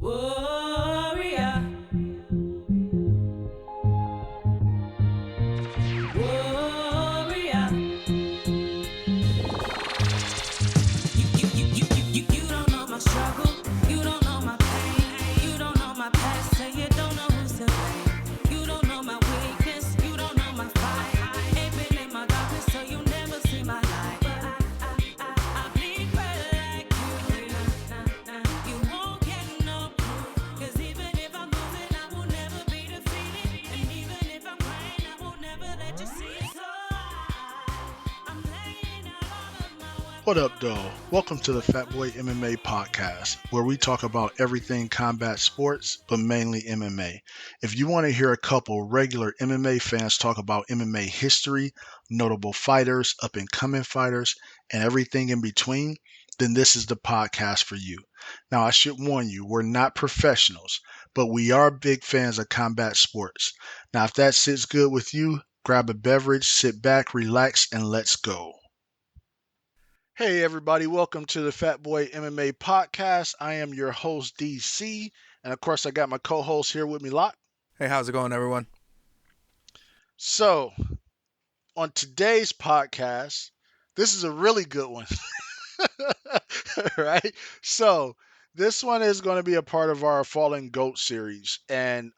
Warrior. Warrior. You don't know my struggle. You don't know my pain. You don't know my past. So you don't know who's to blame. You don't know my weakness. You don't know my fight. Ain't been in my darkness, so you never see my light. I bleed red like you won't get no proof. 'Cause even if I'm losing, I will never be defeated. And even if I'm crying, I will never let you see it. So I'm laying out all of my weapons. What up, though? Welcome to the Fat Boy MMA podcast, where we talk about everything combat sports, but mainly MMA. If you want to hear a couple regular MMA fans talk about MMA history, notable fighters, up and coming fighters, and everything in between, then this is the podcast for you. Now, I should warn you, we're not professionals, but we are big fans of combat sports. Now, if that sits good with you, grab a beverage, sit back, relax, and let's go. Hey everybody, welcome to the Fat Boy MMA podcast. I am your host DC, and of course I got my co-host here with me, Lot. Hey, how's it going, everyone? So, on today's podcast, this is a really good one. Right? So, this one is going to be a part of our Fallen Goat series, and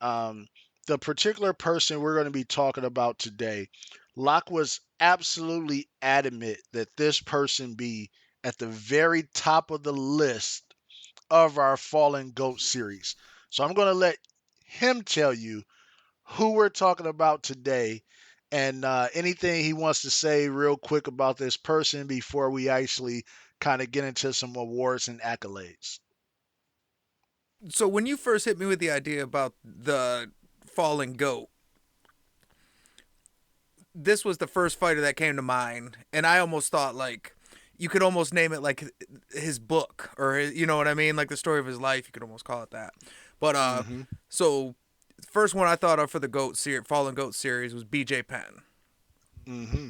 the particular person we're going to be talking about today, Locke was absolutely adamant that this person be at the very top of the list of our Fallen Goat series. So I'm going to let him tell you who we're talking about today and anything he wants to say real quick about this person before we actually kind of get into some awards and accolades. So, when you first hit me with the idea about the fallen goat, this was the first fighter that came to mind, and I almost thought like you could almost name it like his book or his, you know what I mean, like the story of his life. You could almost call it that. But so first one I thought of for the fallen goat series was BJ Penn, Mm-hmm.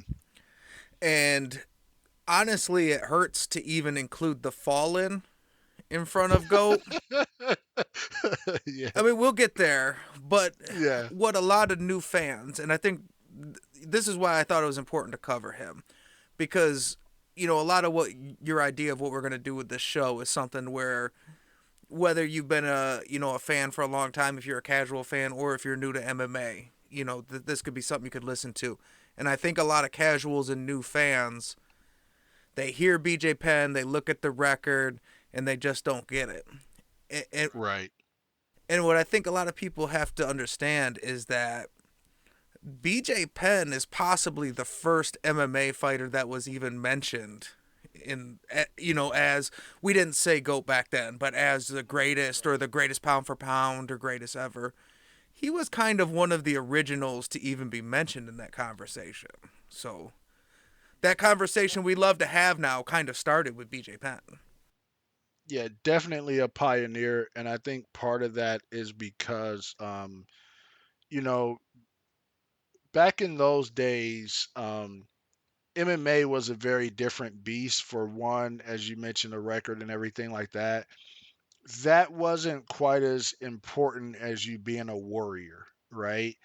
and honestly, it hurts to even include the fallen in front of goat. Yeah. I mean, we'll get there, but Yeah. what a lot of new fans, and I think this is why I thought it was important to cover him, because a lot of what your idea of what we're going to do with this show is something where whether you've been a fan for a long time, if you're a casual fan, or if you're new to MMA, this could be something you could listen to. And I think a lot of casuals and new fans, they hear BJ Penn, they look at the record, and they just don't get it. And Right. And what I think a lot of people have to understand is that BJ Penn is possibly the first MMA fighter that was even mentioned as we didn't say GOAT back then, but as the greatest or the greatest pound for pound or greatest ever. He was kind of one of the originals to even be mentioned in that conversation. So that conversation we love to have now kind of started with BJ Penn. Yeah, definitely a pioneer, and I think part of that is because you know, back in those days, MMA was a very different beast. For one, as you mentioned, the record and everything like that. That wasn't quite as important as you being a warrior, right?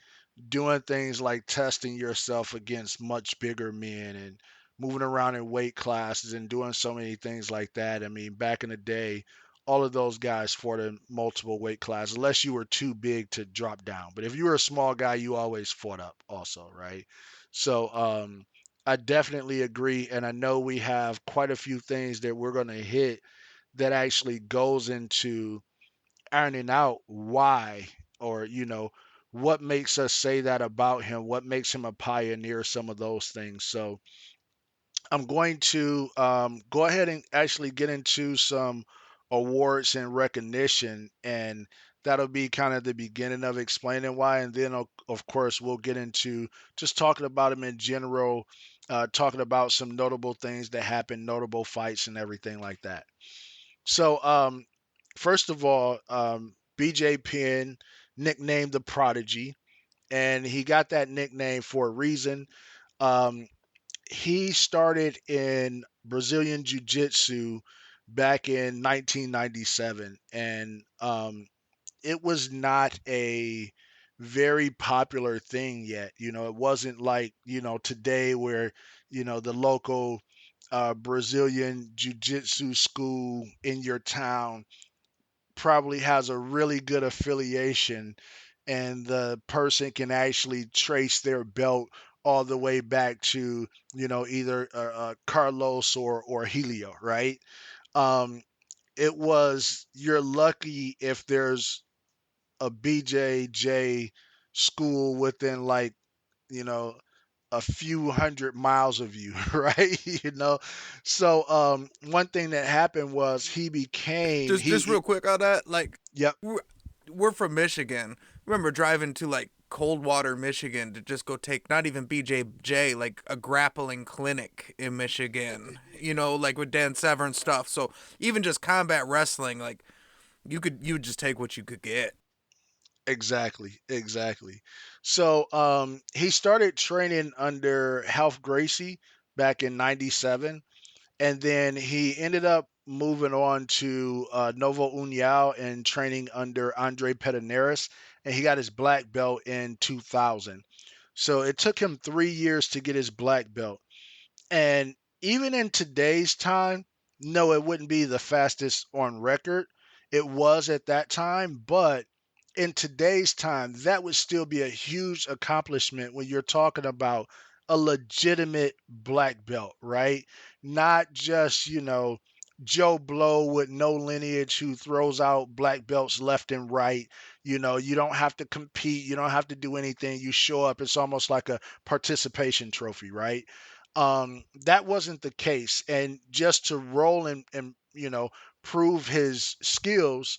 Doing things like testing yourself against much bigger men and moving around in weight classes and doing so many things like that. I mean, back in the day, all of those guys fought in multiple weight classes, unless you were too big to drop down. But if you were a small guy, you always fought up also, right? So I definitely agree. And I know we have quite a few things that we're going to hit that actually goes into ironing out why or what makes us say that about him, what makes him a pioneer, some of those things. So I'm going to go ahead and actually get into some awards and recognition, and that'll be kind of the beginning of explaining why, and then of course we'll get into just talking about him in general, talking about some notable things that happened, notable fights and everything like that. So first of all, BJ Penn, nicknamed the Prodigy, and he got that nickname for a reason. Um, he started in Brazilian Jiu Jitsu back in 1997, and it was not a very popular thing yet. It wasn't like today where the local Brazilian jiu-jitsu school in your town probably has a really good affiliation, and the person can actually trace their belt all the way back to either Carlos or Helio, right? um it was, you're lucky if there's a BJJ school within, like, you know a few hundred miles of you, right? So one thing that happened was he became Just real quick on that, like yep, we're, we're from Michigan. Remember driving to like Coldwater, Michigan to just go take not even BJJ, like a grappling clinic in Michigan. Like with Dan Severn stuff. So even just combat wrestling, like you would just take what you could get. exactly. So he started training under Half Gracie back in 97, and then he ended up moving on to Novo União and training under Andre Pederneiras, and he got his black belt in 2000. So it took him 3 years to get his black belt. And even in today's time, no, it wouldn't be the fastest on record. It was at that time, but in today's time, that would still be a huge accomplishment when you're talking about a legitimate black belt, right? Not just, Joe Blow with no lineage who throws out black belts left and right. You don't have to compete, you don't have to do anything. You show up, it's almost like a participation trophy, right? That wasn't the case. And just to roll and prove his skills,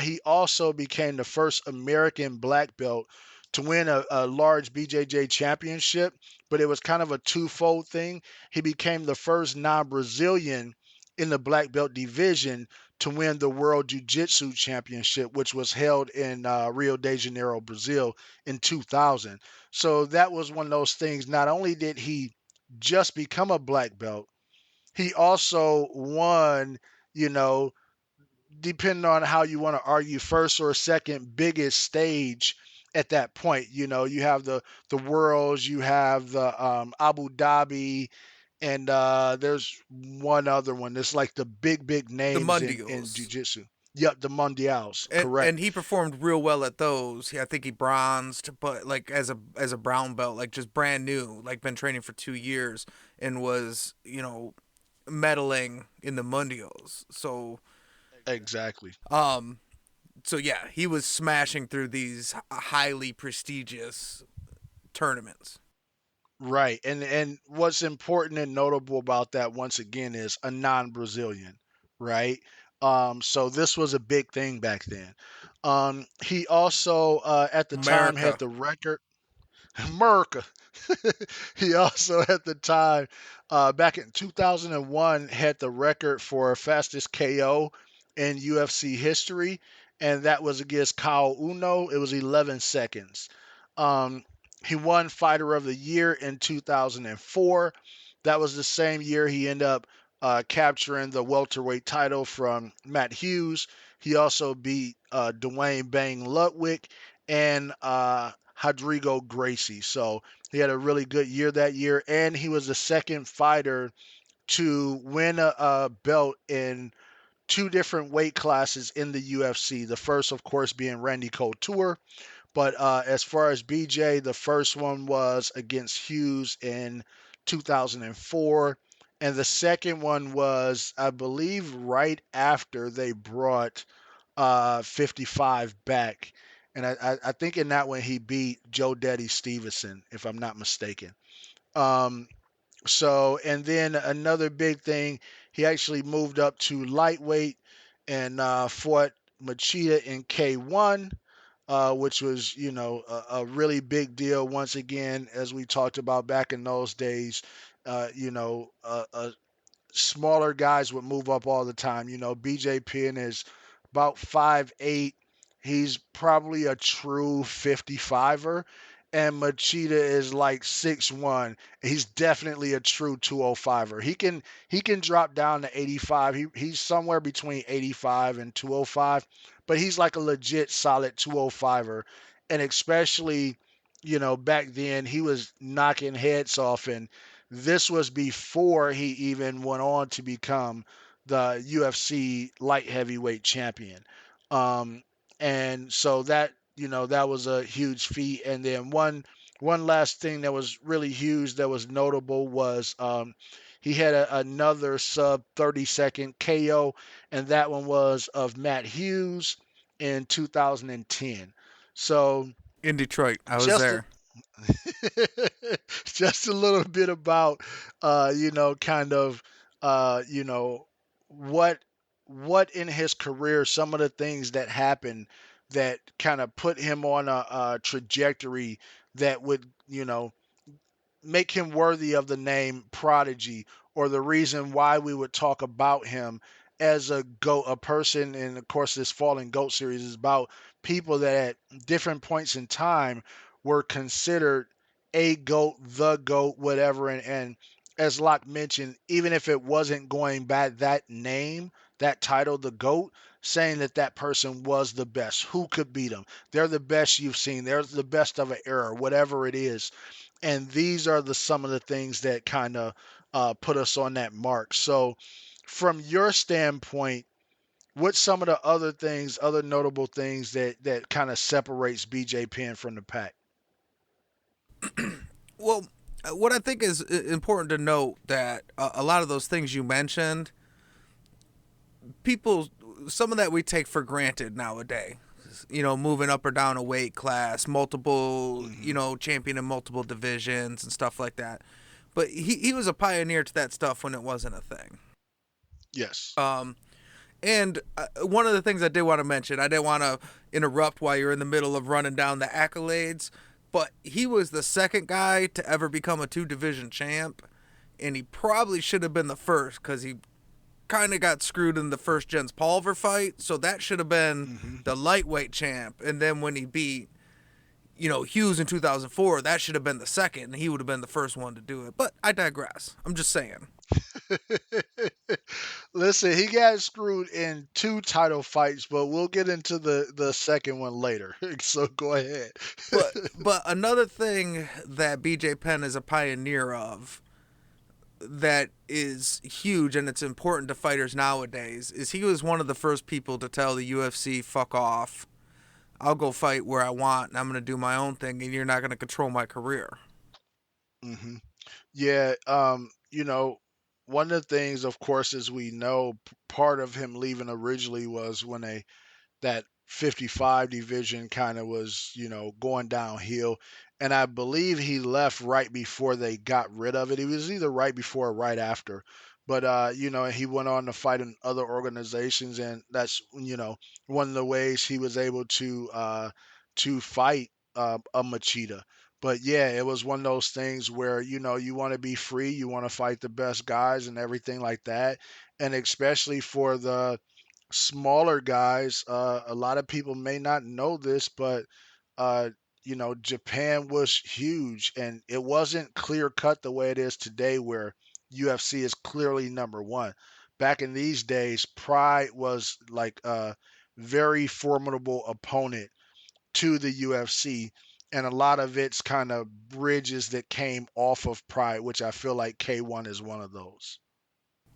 he also became the first American black belt to win a large BJJ championship, but it was kind of a twofold thing. He became the first non-Brazilian in the black belt division to win the World Jiu-Jitsu Championship, which was held in Rio de Janeiro, Brazil in 2000. So that was one of those things. Not only did he just become a black belt, he also won, you know, depending on how you want to argue, first or second biggest stage at that point. You have the worlds, you have the Abu Dhabi, and there's one other one. It's like the big The names in Mundials. jiu-jitsu. Yep, the Mundials, And correct. he performed real well at those. I think he bronzed, but like as a brown belt, like just brand new, like been training for 2 years and was medaling in the mundials. Exactly. Um, so yeah, he was smashing through these highly prestigious tournaments. Right. And what's important and notable about that once again is a non-Brazilian, right? So this was a big thing back then. He also at the time had America, the record. America. He also at the time, back in 2001, had the record for fastest KO in UFC history, and that was against Kyle Uno. It was 11 seconds. Um, he won Fighter of the Year in 2004. That was the same year he ended up capturing the welterweight title from Matt Hughes. He also beat Dwayne Bang Ludwig and Rodrigo Gracie. So he had a really good year that year, and he was the second fighter to win a belt in two different weight classes in the UFC. The first, of course, being Randy Couture, but as far as BJ, the first one was against Hughes in 2004. And the second one was, I believe, right after they brought 55 back. And I think in that one he beat Joe Daddy Stevenson, if I'm not mistaken. Um, and then another big thing, he actually moved up to lightweight and fought Machida in K1, which was, a really big deal. Once again, as we talked about back in those days, smaller guys would move up all the time. BJ Penn is about 5'8". He's probably a true 55er. and Machida is like 6'1". He's definitely a true 205er. He can drop down to 85. He's somewhere between 85 and 205, but he's like a legit solid 205er. And especially, back then he was knocking heads off, and this was before he even went on to become the UFC light heavyweight champion. Um, and so that was a huge feat. And then one last thing that was really huge that was notable was he had another sub 30-second KO, and that one was of Matt Hughes in 2010. So In Detroit, I was just a, there. just a little bit about kind of what what in his career, some of the things that happened that kind of put him on a trajectory that would make him worthy of the name Prodigy, or the reason why we would talk about him as a goat, a person. And of course, this Fallen Goat series is about people that at different points in time were considered a goat, the goat, whatever. And as Locke mentioned, even if it wasn't going by that name, that title, the goat, saying that that person was the best, who could beat them? They're the best you've seen. They're the best of an era, whatever it is. And these are some of the things that kind of put us on that mark. So, from your standpoint, what's some of the other things, other notable things that kind of separates BJ Penn from the pack? Well, what I think is important to note that a lot of those things you mentioned, people, some of that we take for granted nowadays. Moving up or down a weight class, multiple, Hmm. champion in multiple divisions and stuff like that. But he was a pioneer to that stuff when it wasn't a thing. Yes. Um, and one of the things I did want to mention, I didn't want to interrupt while you're in the middle of running down the accolades, but he was the second guy to ever become a two division champ, and he probably should have been the first because he kind of got screwed in the first Jens Pulver fight. So that should have been Hmm. the lightweight champ, and then when he beat Hughes in 2004, that should have been the second, and he would have been the first one to do it. But I digress. I'm just saying. Listen, he got screwed in two title fights, but we'll get into the second one later. So go ahead. But another thing that BJ Penn is a pioneer of that is huge and it's important to fighters nowadays is he was one of the first people to tell the UFC, fuck off. I'll go fight where I want and I'm going to do my own thing and you're not going to control my career. Hmm. Yeah, one of the things, of course, as we know, part of him leaving originally was when that 55 division kind of was, going downhill. And I believe he left right before they got rid of it. He was either right before or right after. But he went on to fight in other organizations, and that's one of the ways he was able to fight a Machida. But yeah, it was one of those things where you want to be free, you want to fight the best guys and everything like that, and especially for the smaller guys. A lot of people may not know this, but uh, Japan was huge, and it wasn't clear cut the way it is today, where UFC is clearly number one. Back in these days, Pride was like a very formidable opponent to the UFC. And a lot of it's kind of bridges that came off of Pride, which I feel like K1 is one of those.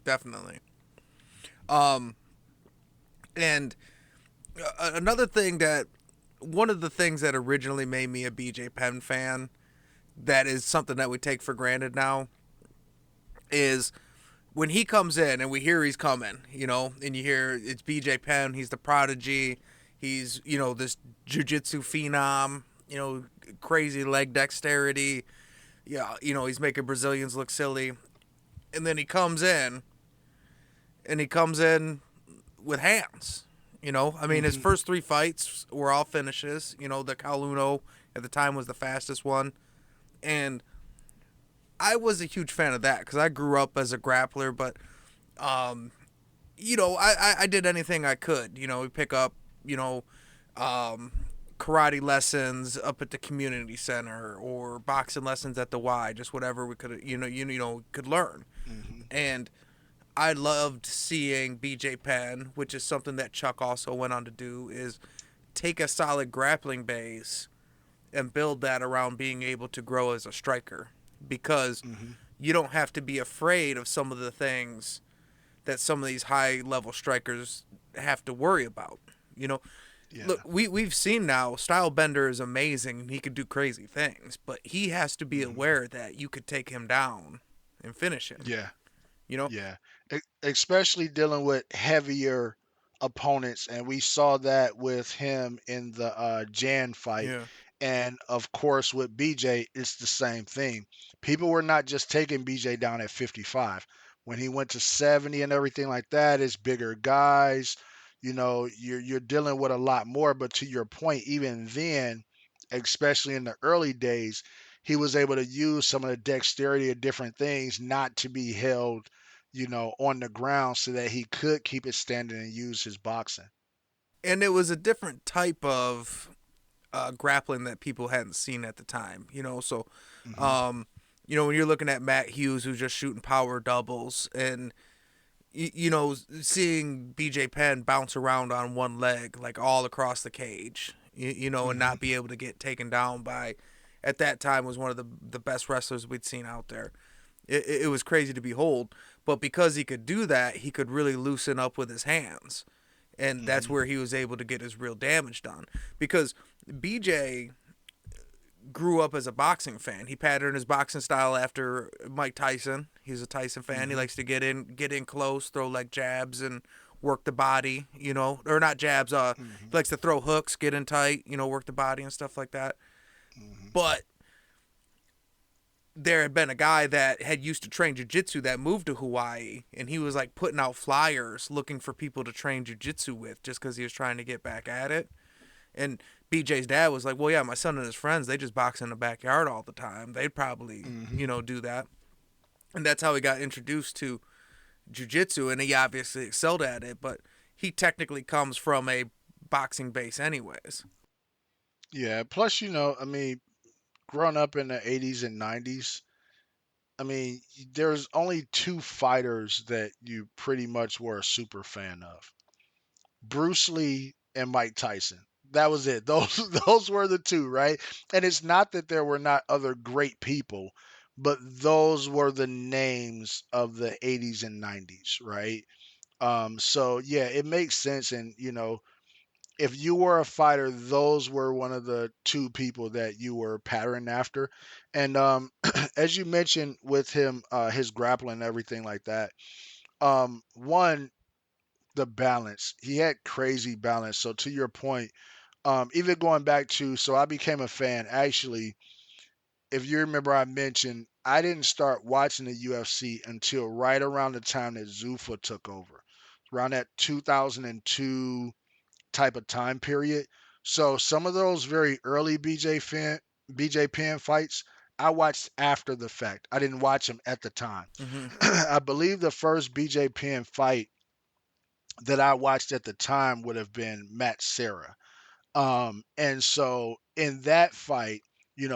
Definitely. Um, and another thing that, one of the things that originally made me a BJ Penn fan, that is something that we take for granted now, is when he comes in and we hear he's coming, and you hear it's BJ Penn, he's the Prodigy, he's, this jiu-jitsu phenom, crazy leg dexterity, yeah, he's making Brazilians look silly. And then he comes in and he comes in with hands. I mean, his Hmm. first three fights were all finishes. The Kaluno at the time was the fastest one. And I was a huge fan of that because I grew up as a grappler, but um, I did anything I could. We pick up, um, karate lessons up at the community center or boxing lessons at the Y, just whatever we could, could learn. Hmm. And I loved seeing BJ Penn, which is something that Chuck also went on to do, is take a solid grappling base and build that around being able to grow as a striker, because Hmm. you don't have to be afraid of some of the things that some of these high level strikers have to worry about. You know, Yeah. look, we've seen now Style Bender is amazing and he could do crazy things, but he has to be Hmm. aware that you could take him down and finish him. Yeah. You know? Yeah, especially dealing with heavier opponents, and we saw that with him in the Jan fight, Yeah. and of course with BJ, it's the same thing. People were not just taking BJ down at 55. When he went to 70 and everything like that, it's bigger guys. You're dealing with a lot more. But to your point, even then, especially in the early days, he was able to use some of the dexterity of different things not to be held on the ground so that he could keep it standing and use his boxing. And it was a different type of grappling that people hadn't seen at the time. Hmm. Um, when you're looking at Matt Hughes, who's just shooting power doubles, and seeing BJ Penn bounce around on one leg like all across the cage, and Hmm. not be able to get taken down by, at that time, was one of the best wrestlers we'd seen out there. It was crazy to behold, but because he could do that, he could really loosen up with his hands, and that's Hmm. where he was able to get his real damage done. Because BJ grew up as a boxing fan. He patterned his boxing style after Mike Tyson. He's a Tyson fan. He Hmm. likes to get in close, throw like jabs and work the body, or not jabs, Hmm. he likes to throw hooks, get in tight, work the body and stuff like that. Hmm. But there had been a guy that had used to train jiu-jitsu that moved to Hawaii, and he was like putting out flyers looking for people to train jiu-jitsu with just because he was trying to get back at it. And BJ's dad was like, well, yeah, my son and his friends, they just box in the backyard all the time. They'd probably, Hmm. do that. And that's how he got introduced to jiu-jitsu, and he obviously excelled at it, but he technically comes from a boxing base anyways. Yeah. Plus, I mean, growing up in the 80s and 90s, I mean, there's only two fighters that you pretty much were a super fan of: Bruce Lee and Mike Tyson. That was it. Those were the two, right? And it's not that there were not other great people, but those were the names of the 80s and 90s, right? So yeah, it makes sense. And if you were a fighter, those were one of the two people that you were patterned after. And as you mentioned with him, his grappling and everything like that. One, the balance. He had crazy balance. So to your point, even going back to, so I became a fan. Actually, if you remember, I mentioned I didn't start watching the UFC until right around the time that Zuffa took over, around that 2002 type of time period. So some of those very early BJ Penn fights, I watched after the fact. I didn't watch them at the time. Mm-hmm. I believe the first BJ Penn fight that I watched at the time would have been Matt Serra. And so in that fight,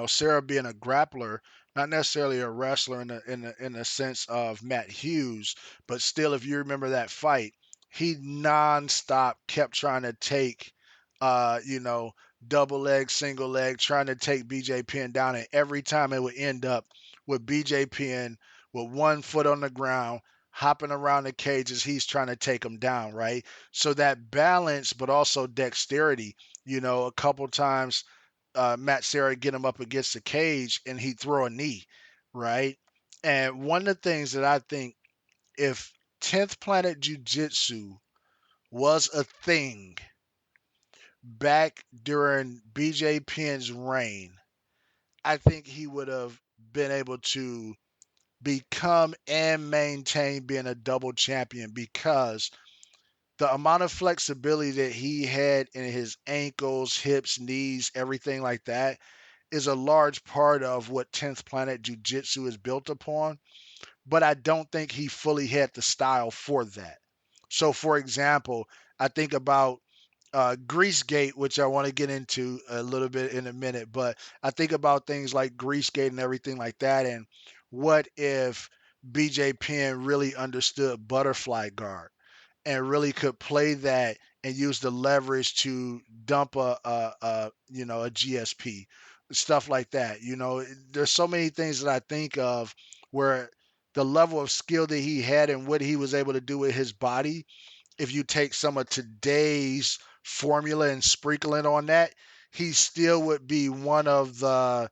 Sarah being a grappler, not necessarily a wrestler in the sense of Matt Hughes, but still, if you remember that fight, he nonstop kept trying to take, uh, you know, double leg, single leg, trying to take BJ Penn down, and every time it would end up with BJ Penn with one foot on the ground, hopping around the cage as he's trying to take him down, right? So that balance, but also dexterity. A couple times Matt Serra get him up against the cage and he'd throw a knee, right? And one of the things that I think, if 10th Planet Jiu Jitsu was a thing back during BJ Penn's reign, I think he would have been able to become and maintain being a double champion, because the amount of flexibility that he had in his ankles, hips, knees, everything like that is a large part of what 10th Planet Jiu Jitsu is built upon. But I don't think he fully had the style for that. So, for example, I think about Greasegate, which I want to get into a little bit in a minute, but I think about things like Greasegate and everything like that. And what if BJ Penn really understood butterfly guard and really could play that and use the leverage to dump a GSP, stuff like that. There's so many things that I think of where the level of skill that he had and what he was able to do with his body, if you take some of today's formula and sprinkle it on that, he still would be one of the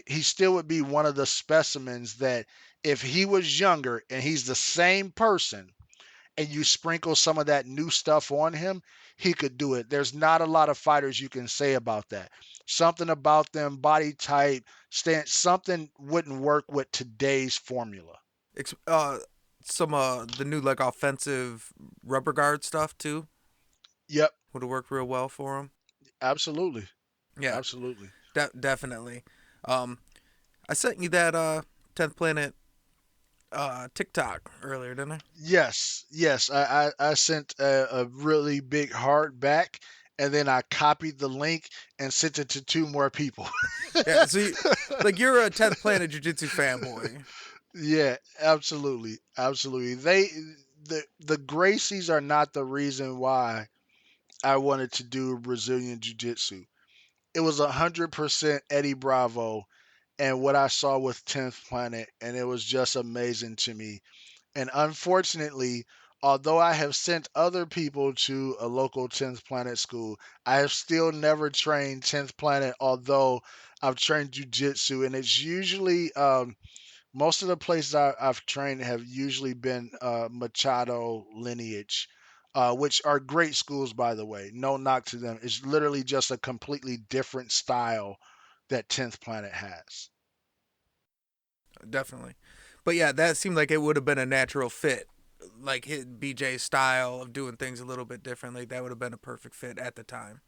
he still would be one of the specimens that if he was younger and he's the same person and you sprinkle some of that new stuff on him, he could do it. There's not a lot of fighters you can say about that. Something about them, body type, something wouldn't work with today's formula. Some the new like offensive rubber guard stuff too Yep, would have worked real well for him. absolutely. Yeah, Absolutely. definitely. Um, I sent you that 10th Planet TikTok earlier, didn't I? Yes, yes. I sent a really big heart back, and then I copied the link and sent it to two more people. Yeah. So like you're a 10th Planet Jiu Jitsu fanboy. Yeah, absolutely, absolutely. The Gracies are not the reason why I wanted to do Brazilian Jiu Jitsu. It was 100% Eddie Bravo and what I saw with 10th Planet, and it was just amazing to me. And unfortunately, although I have sent other people to a local 10th Planet school, I have still never trained 10th Planet, although I've trained jujitsu. And it's usually, most of the places I've trained have usually been Machado lineage, which are great schools, by the way. No knock to them. It's literally just a completely different style that 10th Planet has. Definitely. But yeah, that seemed like it would have been a natural fit. Like his BJ's style of doing things a little bit differently, that would have been a perfect fit at the time.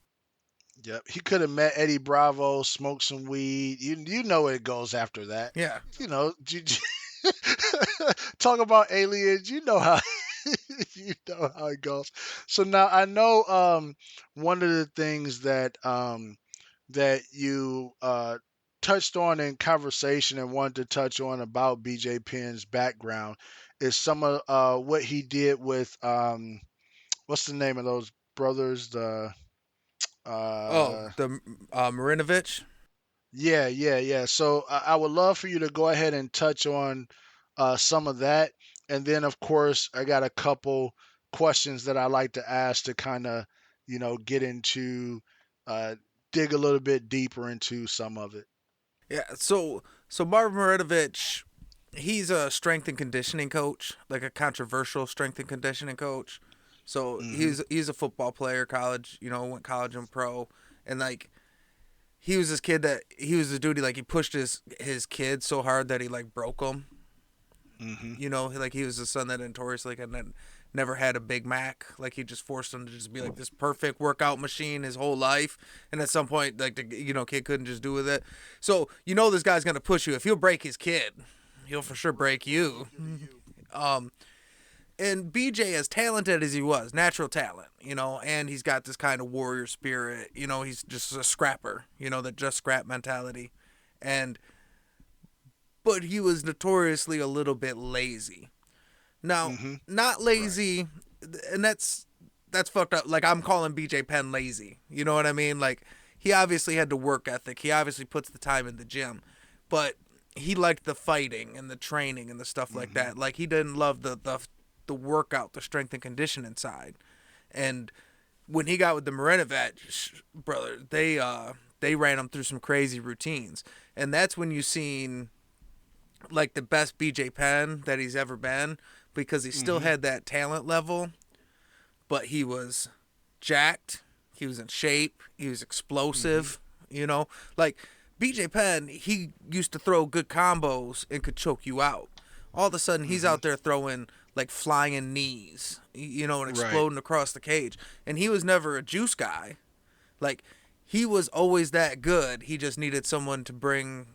Yep, he could have met Eddie Bravo, smoked some weed. You know where it goes after that. Yeah, Talk about aliens. You know how you know how it goes. So now I know one of the things that you touched on in conversation and wanted to touch on about BJ Penn's background is some of what he did with what's the name of those brothers? The Oh, uh, the Meridovich. yeah. So I would love for you to go ahead and touch on some of that, and then of course I got a couple questions that I like to ask to kind of get into uh, dig a little bit deeper into some of it. Yeah. So Marvin Meridovich, he's a strength and conditioning coach, like a controversial strength and conditioning coach. So Hmm. he's a football player, college, went college and pro, and like he was this kid that he was a dude. Like he pushed his kid so hard that he like broke him. Hmm. Like he was the son that notoriously had never had a Big Mac. Like he just forced him to just be like this perfect workout machine his whole life, and at some point, like the kid couldn't just do with it. So this guy's gonna push you. If he'll break his kid, he'll for sure break you. Um, and BJ, as talented as he was, natural talent, and he's got this kind of warrior spirit. He's just a scrapper. That just scrap mentality, and but he was notoriously a little bit lazy. Now, Hmm. not Right. lazy, and that's fucked up. Like I'm calling BJ Penn lazy. You know what I mean? Like he obviously had the work ethic. He obviously puts the time in the gym, but he liked the fighting and the training and the stuff like Hmm. that. Like he didn't love the workout, the strength and conditioning side. And when he got with the Meridovich brother, they ran him through some crazy routines, and that's when you seen like the best BJ Penn that he's ever been because he still Hmm. had that talent level, but he was jacked, he was in shape, he was Hmm. explosive, Like BJ Penn, he used to throw good combos and could choke you out. All of a sudden, he's Hmm. out there throwing like flying knees, and Right. exploding across the cage. And he was never a juice guy. Like he was always that good. He just needed someone to bring,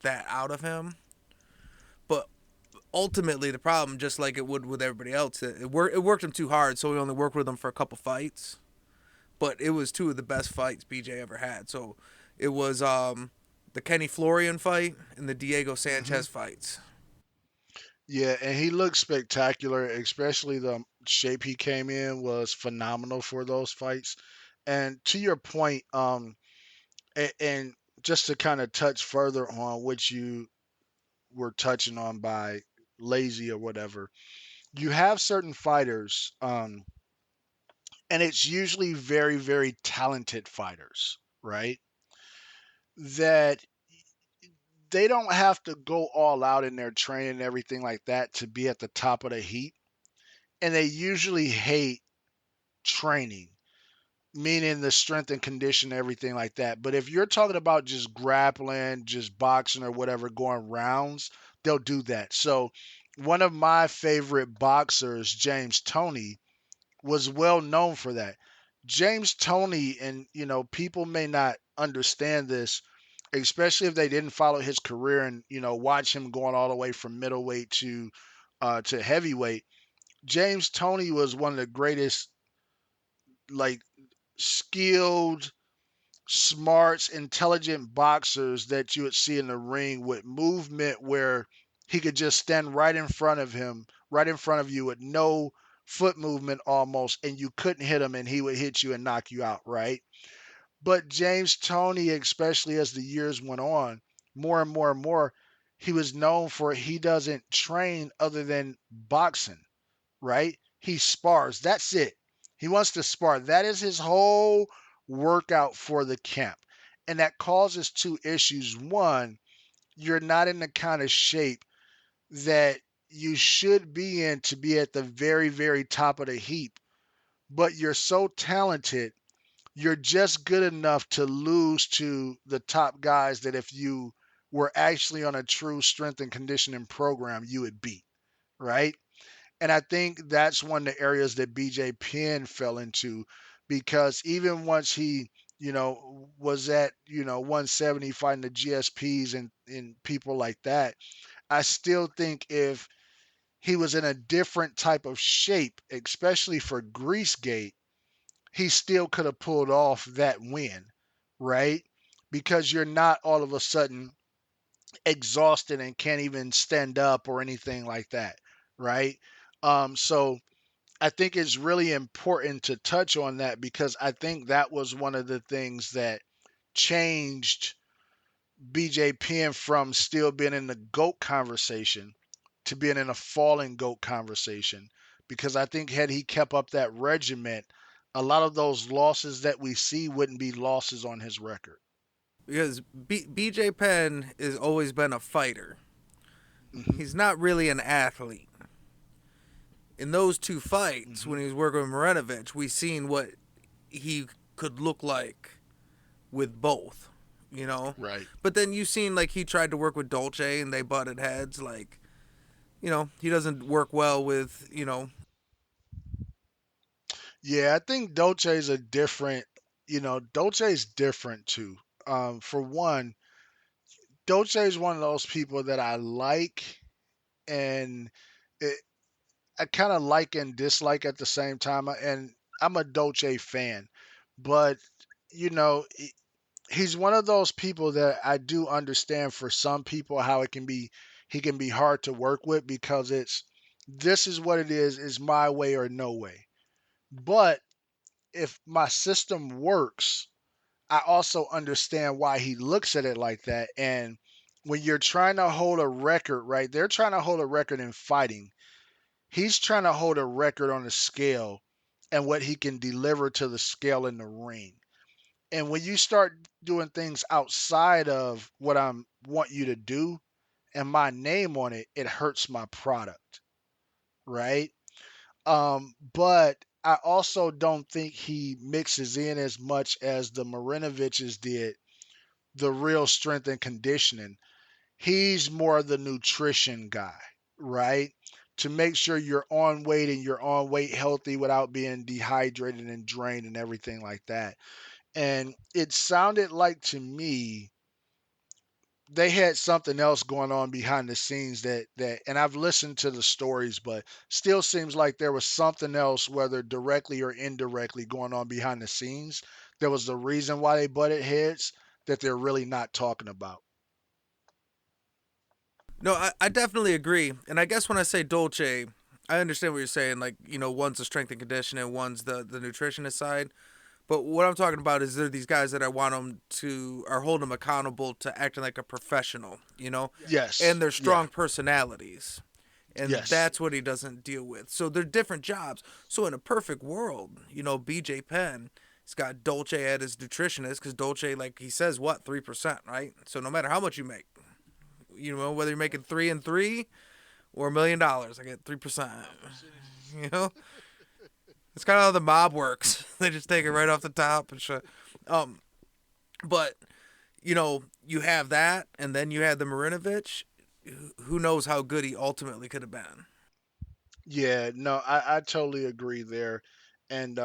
that out of him. But ultimately the problem, just like it would with everybody else, it worked him too hard, so we only worked with him for a couple fights. But it was two of the best fights BJ ever had. So it was the Kenny Florian fight and the Diego Hmm. Sanchez fights. Yeah, and he looked spectacular, especially the shape he came in was phenomenal for those fights. And to your point, and just to kind of touch further on what you were touching on by lazy or whatever, you have certain fighters, and it's usually very, very talented fighters, right? That they don't have to go all out in their training and everything like that to be at the top of the heap. And they usually hate training, meaning the strength and condition, everything like that. But if you're talking about just grappling, just boxing or whatever, going rounds, they'll do that. So one of my favorite boxers, James Toney, was well known for that. James Toney, and people may not understand this, especially if they didn't follow his career and watch him going all the way from middleweight to heavyweight. James Toney was one of the greatest, like, skilled, smarts, intelligent boxers that you would see in the ring with movement where he could just stand right in front of him, right in front of you with no foot movement almost, and you couldn't hit him and he would hit you and knock you out, right? But James Toney, especially as the years went on, more and more and more, he was known for he doesn't train other than boxing, right? He spars. That's it. He wants to spar. That is his whole workout for the camp. And that causes two issues. One, you're not in the kind of shape that you should be in to be at the very, very top of the heap, but you're so talented, you're just good enough to lose to the top guys that if you were actually on a true strength and conditioning program, you would beat, right? And I think that's one of the areas that BJ Penn fell into because even once he, was at, 170 fighting the GSPs and people like that, I still think if he was in a different type of shape, especially for Greasegate, he still could have pulled off that win, right? Because you're not all of a sudden exhausted and can't even stand up or anything like that, right? So I think it's really important to touch on that because I think that was one of the things that changed BJ Penn from still being in the GOAT conversation to being in a fallen GOAT conversation. Because I think had he kept up that regiment, a lot of those losses that we see wouldn't be losses on his record. Because BJ Penn has always been a fighter. Hmm. He's not really an athlete. In those two fights, Hmm. when he was working with Meridovich, we seen what he could look like with both, you know. Right. But then you seen like he tried to work with Dolce and they butted heads. Like, he doesn't work well with, Yeah, I think Dolce's a different, Dolce's different too. For one, Dolce is one of those people that I like, and it, I kind of like and dislike at the same time. And I'm a Dolce fan, but he's one of those people that I do understand for some people how he can be hard to work with because it's this is what it is my way or no way. But if my system works, I also understand why he looks at it like that. And when you're trying to hold a record, right? They're trying to hold a record in fighting. He's trying to hold a record on the scale and what he can deliver to the scale in the ring. And when you start doing things outside of what I want you to do and my name on it, it hurts my product, right? But I also don't think he mixes in as much as the Marinoviches did the real strength and conditioning. He's more the nutrition guy, right? To make sure you're on weight and you're on weight healthy without being dehydrated and drained and everything like that. And it sounded like to me they had something else going on behind the scenes and I've listened to the stories, but still seems like there was something else, whether directly or indirectly, going on behind the scenes. There was the reason why they butted heads that they're really not talking about. No, I definitely agree. And I guess when I say Dolce, I understand what you're saying. Like, one's the strength and conditioning, one's the nutritionist side. But what I'm talking about is there are these guys that I want them to, or hold them accountable to acting like a professional, Yes. and their Yeah. strong personalities. And Yes. that's what he doesn't deal with. So they're different jobs. So in a perfect world, BJ Penn, he's got Dolce at his nutritionist because Dolce, like he says, what, 3%, right? So no matter how much you make, whether you're making 3 and 3 or $1 million, I get 3%. You know, it's kind of how the mob works. They just take it right off the top and shit. Um, but you have that, and then you have the Marinovich. Who knows how good he ultimately could have been? Yeah, no, I totally agree there. And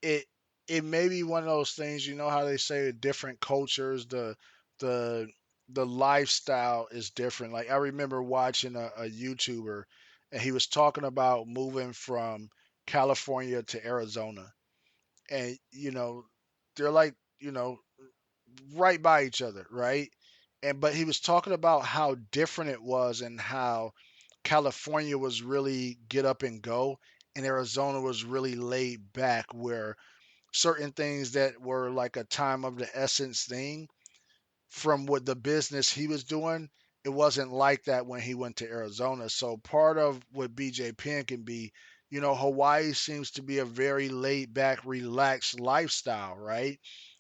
it it may be one of those things, how they say different cultures, the the lifestyle is different. Like I remember watching a YouTuber, and he was talking about moving from California to Arizona. And they're like, right by each other, right? And but he was talking about how different it was, and how California was really get up and go, and Arizona was really laid back, where certain things that were like a time of the essence thing from what the business he was doing, it wasn't like that when he went to Arizona. So part of what BJ Penn can be, Hawaii seems to be a very laid back, relaxed lifestyle, right?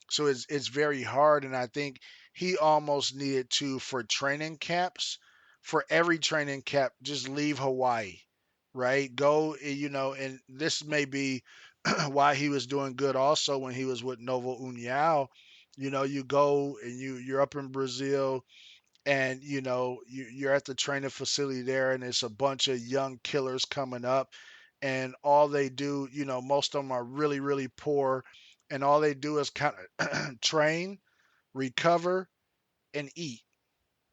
So it's very hard, and I think he almost needed to, for training camps, for every training camp, just leave Hawaii, right? Go, and this may be why he was doing good also when he was with Novo União. You go and you're up in Brazil, and you're at the training facility there, and it's a bunch of young killers coming up, and all they do, most of them are really really poor, and all they do is kind of train, recover, and eat.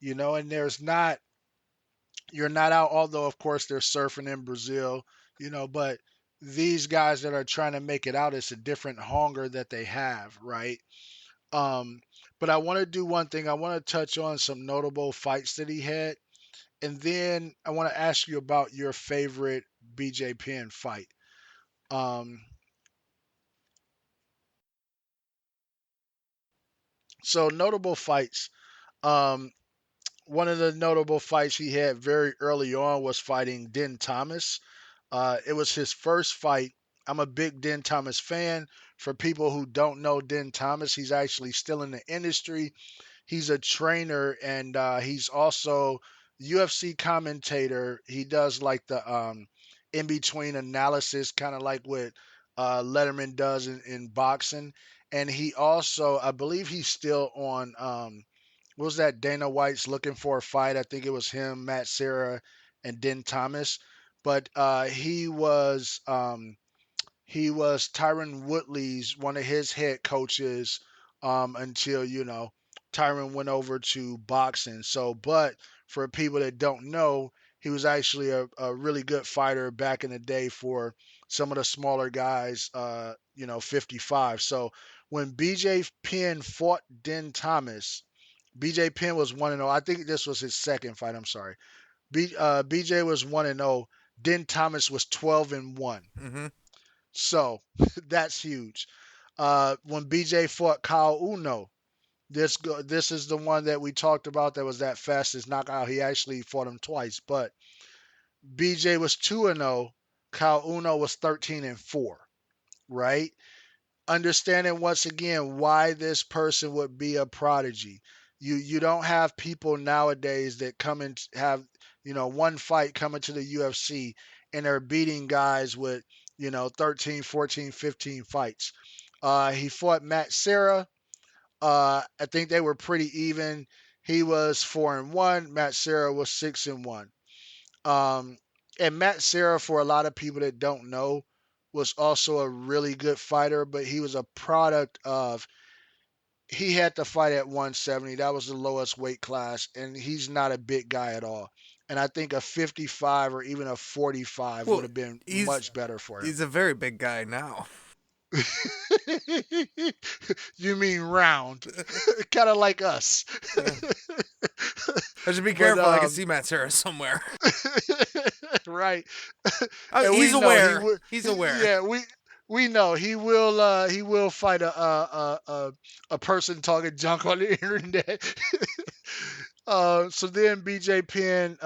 And there's not you're not out, although of course they're surfing in Brazil, but these guys that are trying to make it out, it's a different hunger that they have, right? Um, but I want to do one thing. I want to touch on some notable fights that he had, and then I want to ask you about your favorite BJ Penn fight. Um, so notable fights. Um, One of the notable fights he had very early on was fighting Den Thomas. It was his first fight. I'm a big Den Thomas fan. For people who don't know Den Thomas, he's actually still in the industry. He's a trainer, and he's also UFC commentator. He does like the in between analysis, kind of like what Letterman does in boxing. And he also, I believe, he's still on. What was that Dana White's Looking for a Fight? I think it was him, Matt Serra, and Den Thomas. But he was Tyron Woodley's one of his head coaches, until Tyron went over to boxing. So, but for people that don't know, he was actually a really good fighter back in the day for some of the smaller guys, 55. So when BJ Penn fought Den Thomas, BJ Penn was 1-0. I think this was his second fight. I'm sorry. BJ was 1-0. Den Thomas was 12-1. Mm-hmm. So that's huge. When BJ fought Kyle Uno, this is the one that we talked about that was that fastest knockout. He actually fought him twice, but BJ was 2-0. Kyle Uno was 13-4. Right? Understanding once again why this person would be a prodigy. You don't have people nowadays that come and have one fight coming to the UFC, and they're beating guys with 13, 14, 15 fights. He fought Matt Serra. I think they were pretty even. He was 4-1. Matt Serra was 6-1. Um, and Matt Serra, for a lot of people that don't know, was also a really good fighter, but he was a product of he had to fight at 170. That was the lowest weight class, and he's not a big guy at all. And I think a 55 or even a 45 would Well, have been he's much better for him. he's a very big guy now. You mean round, kind of like us. I should be But careful. I can see Matt Sarah somewhere. right, and He's we know he aware. would. He's aware. Yeah, we know he will fight a person talking junk on the internet. So then BJ Penn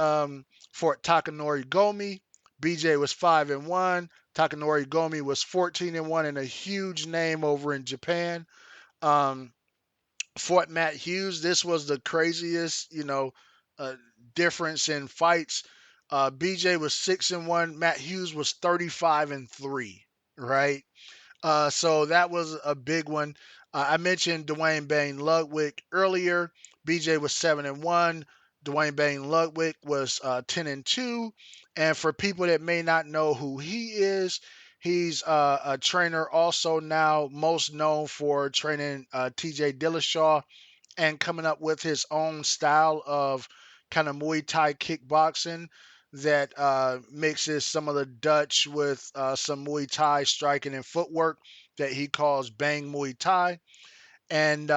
for Takanori Gomi. BJ was 5-1. Takanori Gomi was 14-1 and a huge name over in Japan. Um, fought Matt Hughes. This was the craziest, uh, difference in fights. BJ was 6-1. Matt Hughes was 35-3. Right. So that was a big one. I mentioned Dwayne Bain Ludwig earlier. BJ was 7-1. Dwayne Bain Ludwig was 10-2. And for people that may not know who he is, he's a trainer also now most known for training TJ Dillashaw and coming up with his own style of kind of Muay Thai kickboxing that mixes some of the Dutch with some Muay Thai striking and footwork that he calls Bang Muay Thai. And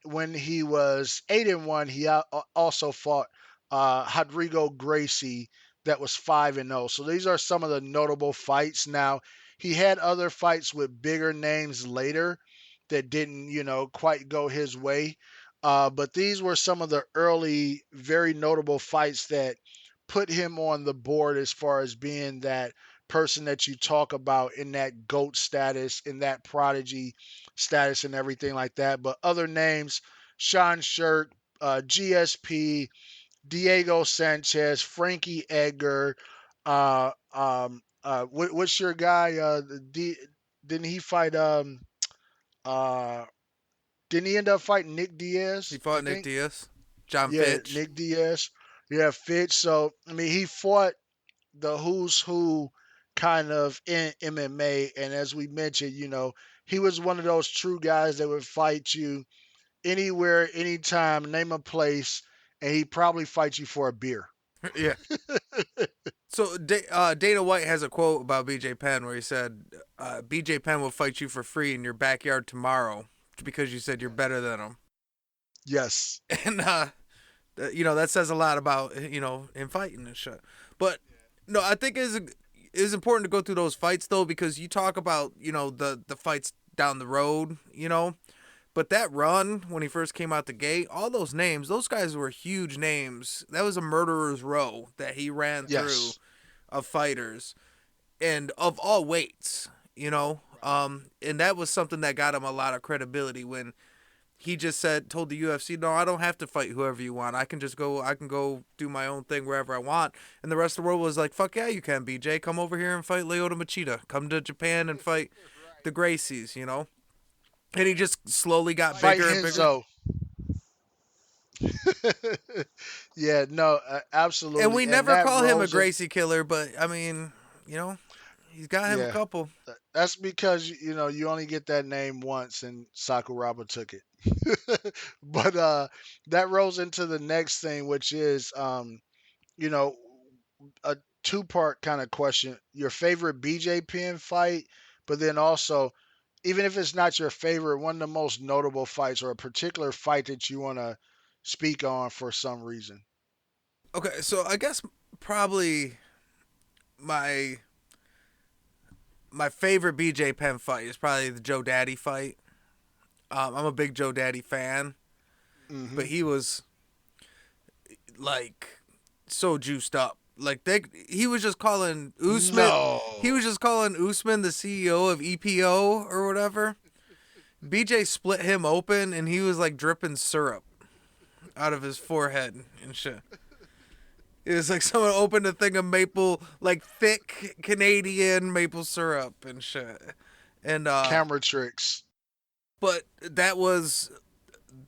when he was 8-1, he also fought Rodrigo Gracie, that was 5-0. So these are some of the notable fights. Now he had other fights with bigger names later that didn't, quite go his way. But these were some of the early, very notable fights that put him on the board as far as being that person that you talk about in that GOAT status, in that prodigy status and everything like that. But other names, Sean Shirk, GSP, Diego Sanchez, Frankie Edgar, what's your guy? Didn't he fight? Uh, didn't he end up fighting Nick He Diaz? I fought Nick think. Diaz, John Yeah, Fitch. Nick Diaz. Yeah, Fitch. So I mean, he fought the who's who kind of in MMA. And as we mentioned, he was one of those true guys that would fight you anywhere, anytime, name a place, and he'd probably fight you for a beer. Yeah. So Dana White has a quote about BJ Penn where he said, "BJ Penn will fight you for free in your backyard tomorrow because you said you're better than him." Yes. And that says a lot about him fighting and shit. But no, I think it's important to go through those fights though, because you talk about the fights down the road, but that run when he first came out the gate, all those names, those guys were huge names. That was a murderer's row that he ran through Yes. of fighters and of all weights, and that was something that got him a lot of credibility when he just told the UFC, no, I don't have to fight whoever you want. I can go do my own thing wherever I want. And the rest of the world was like, fuck yeah, you can, BJ. Come over here and fight Lyoto Machida. Come to Japan and fight the Gracies. And he just slowly got Fight bigger and bigger. Henzo. Yeah, no, And absolutely. we And never that call him a rose in, Gracie killer, but I mean, he's got him a yeah, couple. that's because, you only get that name once and Sakuraba took it. But that rolls into the next thing, which is, you know, a two-part kind of question. Your favorite BJ Penn fight, but then also, even if it's not your favorite, one of the most notable fights or a particular fight that you want to speak on for some reason. Okay, so I guess probably my my favorite BJ Penn fight is probably the Joe Daddy fight. I'm a big Joe Daddy fan, but Hmm. he was like so juiced up. Like he was just calling Usman. He No. was just calling Usman the CEO of EPO or whatever. BJ split him open, and he was like dripping syrup out of his forehead and shit. It was like someone opened a thing of maple, like thick Canadian maple syrup and shit. And Camera tricks. but that was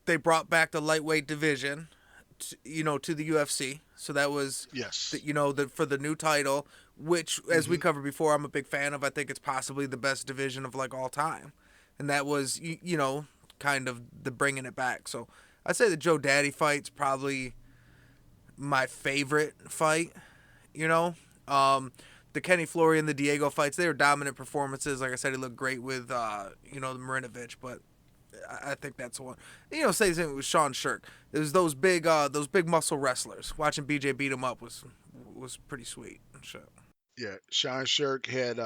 they brought back the lightweight division, to the UFC. So that was, Yes. for the new title, which, as we Hmm. covered before, I'm a big fan of. I think it's possibly the best division of like all time, and that was kind of the bringing it back. So I'd say the Joe Daddy fight's probably my favorite fight. You know, the Kenny Flory and the Diego fights, they were dominant performances. Like I said, he looked great with the Meridovich, but I think that's the one. Same thing with Sean Shirk. It was those big muscle wrestlers. Watching BJ beat him up was pretty sweet. Shit. Yeah, Sean Shirk had,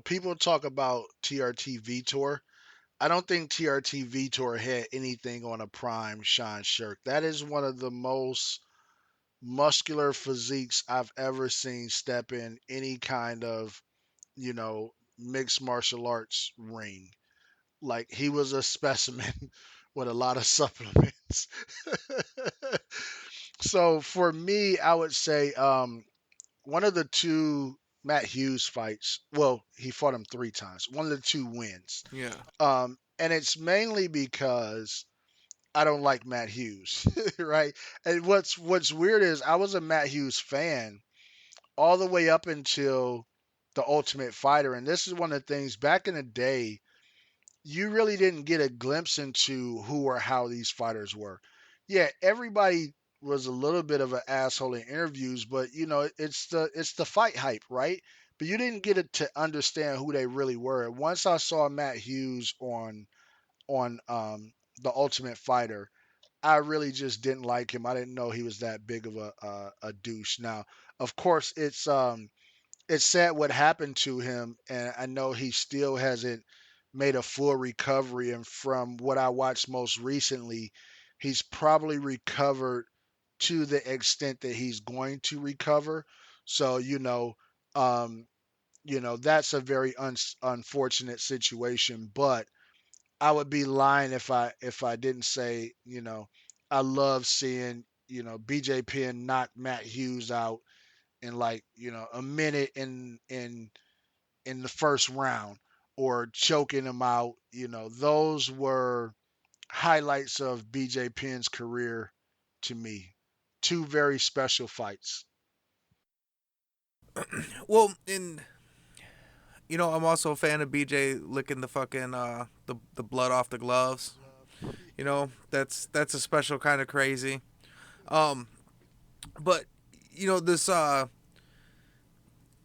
people talk about TRT Vitor. I don't think TRT Vitor had anything on a prime Sean Shirk. That is one of the most muscular physiques I've ever seen step in any kind of, you know, mixed martial arts ring. Like he was a specimen with a lot of supplements. So for me, I would say one of the two Matt Hughes fights. Well, he fought him three times. One of the two wins. Yeah. And it's mainly because I don't like Matt Hughes, right? And what's weird is I was a Matt Hughes fan all the way up until the Ultimate Fighter, and this is one of the things back in the day you really didn't get a glimpse into who or how these fighters were. Yeah, everybody was a little bit of an asshole in interviews, but it's the fight hype, right? But you didn't get it to understand who they really were. And once I saw Matt Hughes on the Ultimate Fighter, I really just didn't like him. I didn't know he was that big of a douche. Now, of course, it's sad what happened to him, and I know he still hasn't made a full recovery. And from what I watched most recently, he's probably recovered to the extent that he's going to recover. So, um, that's a very unfortunate situation. But I would be lying if I didn't say, I love seeing, BJ Penn knock Matt Hughes out in like, a minute in the first round or choking him out. Those were highlights of BJ Penn's career to me. Two very special fights. Well, I'm also a fan of BJ licking the fucking the blood off the gloves. That's a special kind of crazy. Um, but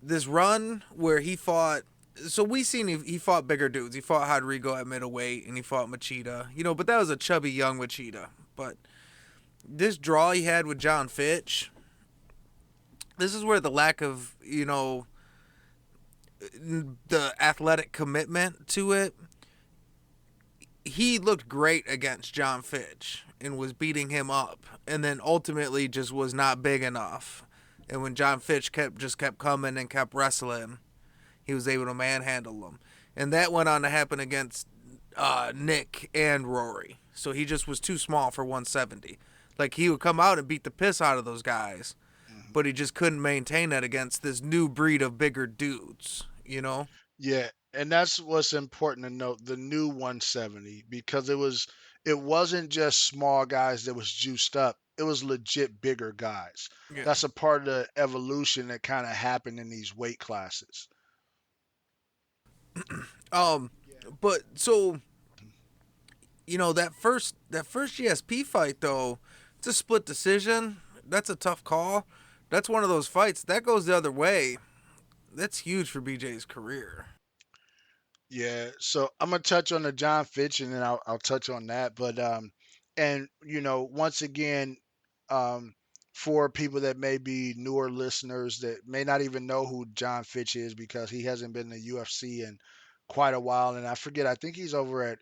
this run where he fought. So we seen he fought bigger dudes. He fought Rodrigo at middleweight and he fought Machida. But that was a chubby young Machida. But this draw he had with John Fitch. This is where the lack of the athletic commitment to it. He looked great against John Fitch and was beating him up, and then ultimately just was not big enough. And when John Fitch kept coming and kept wrestling, he was able to manhandle him. And that went on to happen against Nick and Rory. So he just was too small for 170. Like he would come out and beat the piss out of those guys, Mhm. but he just couldn't maintain that against this new breed of bigger dudes. Yeah, and that's what's important to note, the new 170, because it wasn't just small guys that was juiced up. It was legit bigger guys. Yeah. That's a part of the evolution that kind of happened in these weight classes. Um, but so that first GSP fight though, it's a split decision. That's a tough call. That's one of those fights that goes the other way. That's huge for BJ's career. Yeah, so I'm gonna touch on the John Fitch, and then I'll touch on that. But and once again, um, for people that may be newer listeners that may not even know who John Fitch is because he hasn't been in the UFC in quite a while, and I forget, I think he's over at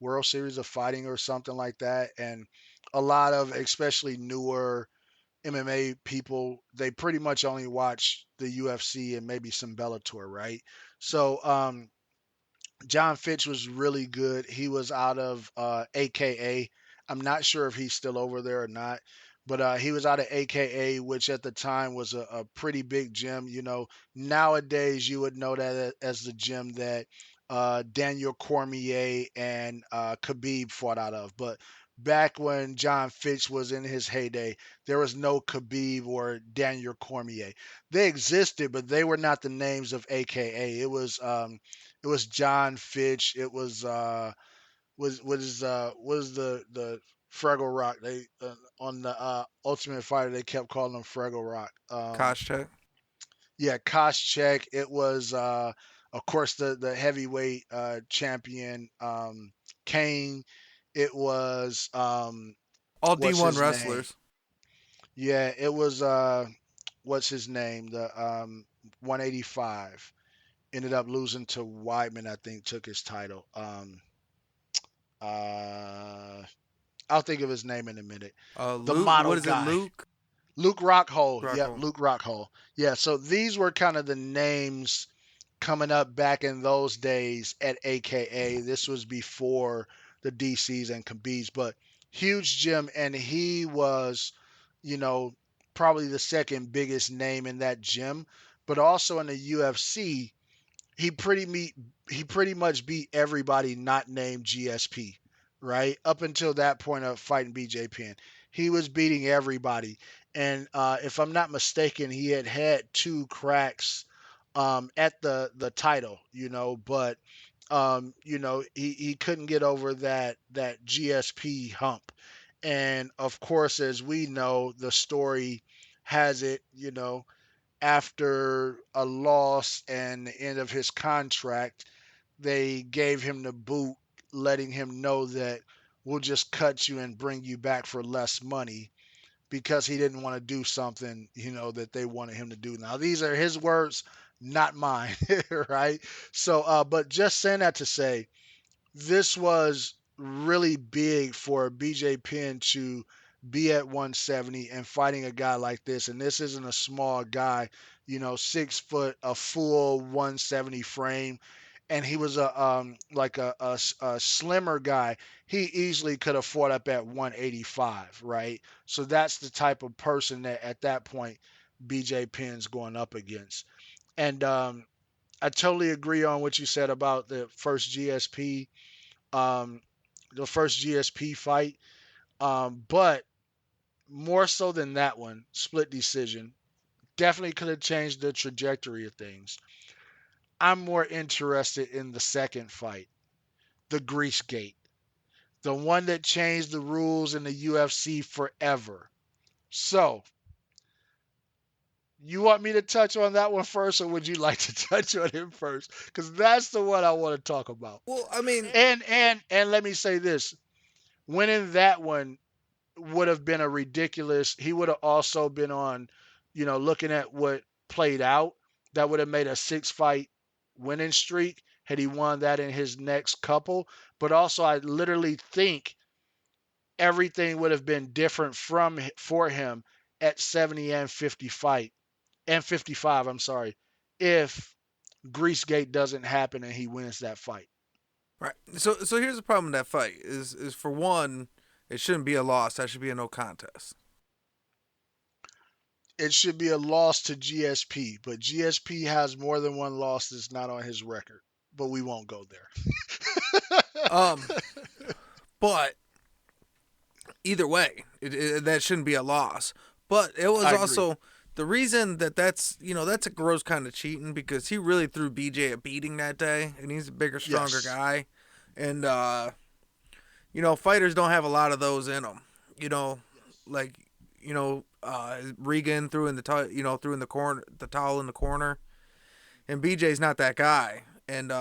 World Series of Fighting or something like that. And a lot of especially newer MMA people, they pretty much only watch the UFC and maybe some Bellator, right? So John Fitch was really good. He was out of AKA. I'm not sure if he's still over there or not, but he was out of AKA, which at the time was a pretty big gym. Nowadays you would know that as the gym that Daniel Cormier and Khabib fought out of. But back when John Fitch was in his heyday, there was no Khabib or Daniel Cormier. They existed, but they were not the names of AKA. It was John Fitch. It was was the Fraggle Rock. They on the Ultimate Fighter they kept calling him Fraggle Rock. Koscheck. Yeah, Koscheck. It was of course the heavyweight champion Kane. It was All what's D1 his name? wrestlers. Yeah, it was what's his name? The 185 ended up losing to Weidman. I think took his title. Uh, I'll think of his name in a minute. The Luke. model What is it? guy. Luke Luke Rockhold. Yep, Rockhold. Luke Rockhold. Yeah, so these were kind of the names coming up back in those days at AKA. This was before the DCs and Khabibs, but huge gym, and he was, you know, probably the second biggest name in that gym, but also in the UFC he pretty me he pretty much beat everybody not named GSP, right? Up until that point of fighting BJ Penn, he was beating everybody. And if I'm not mistaken, he had two cracks at the title, but he couldn't get over that GSP hump. And of course, as we know, the story has it, after a loss and the end of his contract, they gave him the boot, letting him know that we'll just cut you and bring you back for less money because he didn't want to do something, that they wanted him to do. Now, these are his words, not mine, right? So, but just saying that to say, this was really big for BJ Penn to be at 170 and fighting a guy like this. And this isn't a small guy, 6 foot, a full 170 frame. And he was like a slimmer guy. He easily could have fought up at 185, right? So that's the type of person that at that point BJ Penn's going up against. And I totally agree on what you said about um, the first GSP fight. But more so than that one, split decision, definitely could have changed the trajectory of things. I'm more interested in the second fight, the Grease Gate, the one that changed the rules in the UFC forever. So, you want me to touch on that one first, or would you like to touch on him first? Because that's the one I want to talk about. Well, I mean, And let me say this: winning that one would have been a ridiculous. He would have also been on, looking at what played out. That would have made a 6 fight winning streak had he won that in his next couple. But also, I literally think everything would have been different for him at 70 and 50 fight and 55. I'm sorry, if Greasegate doesn't happen and he wins that fight. right. So here's the problem with that fight is for one, it shouldn't be a loss. That should be a no contest. It should be a loss to GSP, but GSP has more than one loss that's not on his record. But we won't go there. Um, but either way, that shouldn't be a loss. But it was I agree. also the reason that's a gross kind of cheating because he really threw BJ a beating that day, and he's a bigger, stronger Yes. guy, and fighters don't have a lot of those in them. Like Regan threw in threw in the corner, the towel in the corner, and BJ's not that guy, and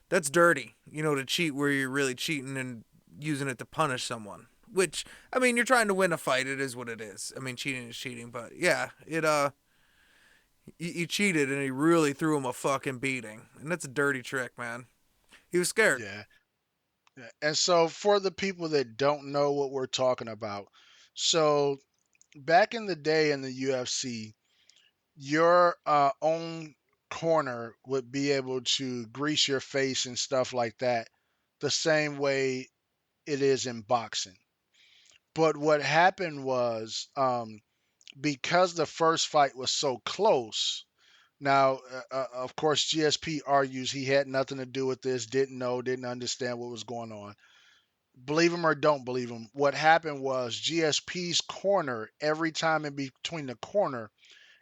that's dirty. To cheat where you're really cheating and using it to punish someone. Which I mean, you're trying to win a fight. It is what it is. I mean, cheating is cheating, but yeah, he cheated and he really threw him a fucking beating, and that's a dirty trick, man. He was scared. Yeah. Yeah. And so, for the people that don't know what we're talking about, so back in the day in the UFC, your own corner would be able to grease your face and stuff like that the same way it is in boxing. But what happened was, because the first fight was so close. Now, of course, GSP argues he had nothing to do with this, didn't know, didn't understand what was going on. Believe him or don't believe him, what happened was GSP's corner, every time in between the corner,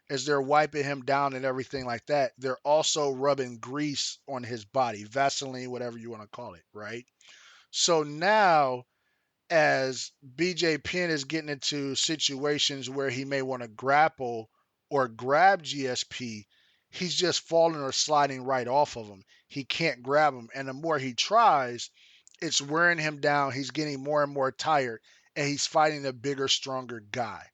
as they're wiping him down and everything like that, they're also rubbing grease on his body, Vaseline, whatever you want to call it, right? So now, as BJ Penn is getting into situations where he may want to grapple or grab GSP, he's just falling or sliding right off of him. He can't grab him. And the more he tries, it's wearing him down. He's getting more and more tired, and he's fighting a bigger, stronger guy.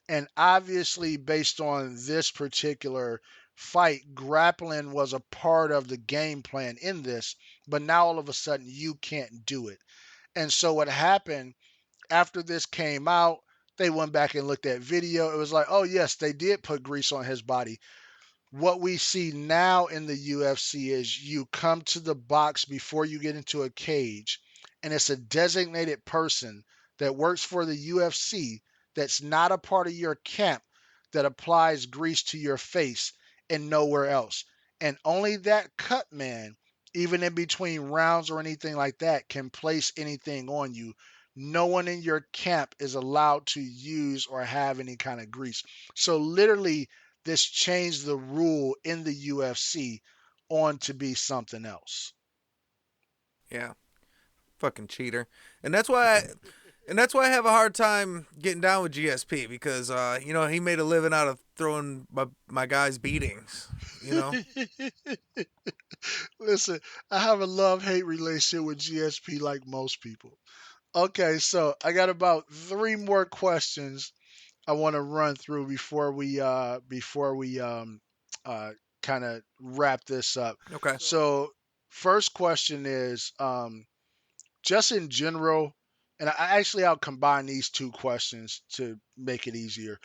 And obviously, based on this particular fight, grappling was a part of the game plan in this, but now all of a sudden you can't do it. And so what happened after this came out, they went back and looked at video. It was like, oh, yes, they did put grease on his body. What we see now in the UFC is you come to the box before you get into a cage, and it's a designated person that works for the UFC that's not a part of your camp that applies grease to your face and nowhere else. And only that cut man, even in between rounds or anything like that, can place anything on you. No one in your camp is allowed to use or have any kind of grease. So literally, this changed the rule in the UFC on to be something else. Yeah, fucking cheater. And that's why I have a hard time getting down with GSP because he made a living out of throwing my guys beatings, you know. Listen, I have a love hate relationship with GSP like most people. Okay, so I got about three more questions I want to run through before we uh kind of wrap this up. Okay. So first question is just in general, and I'll combine these two questions to make it easier.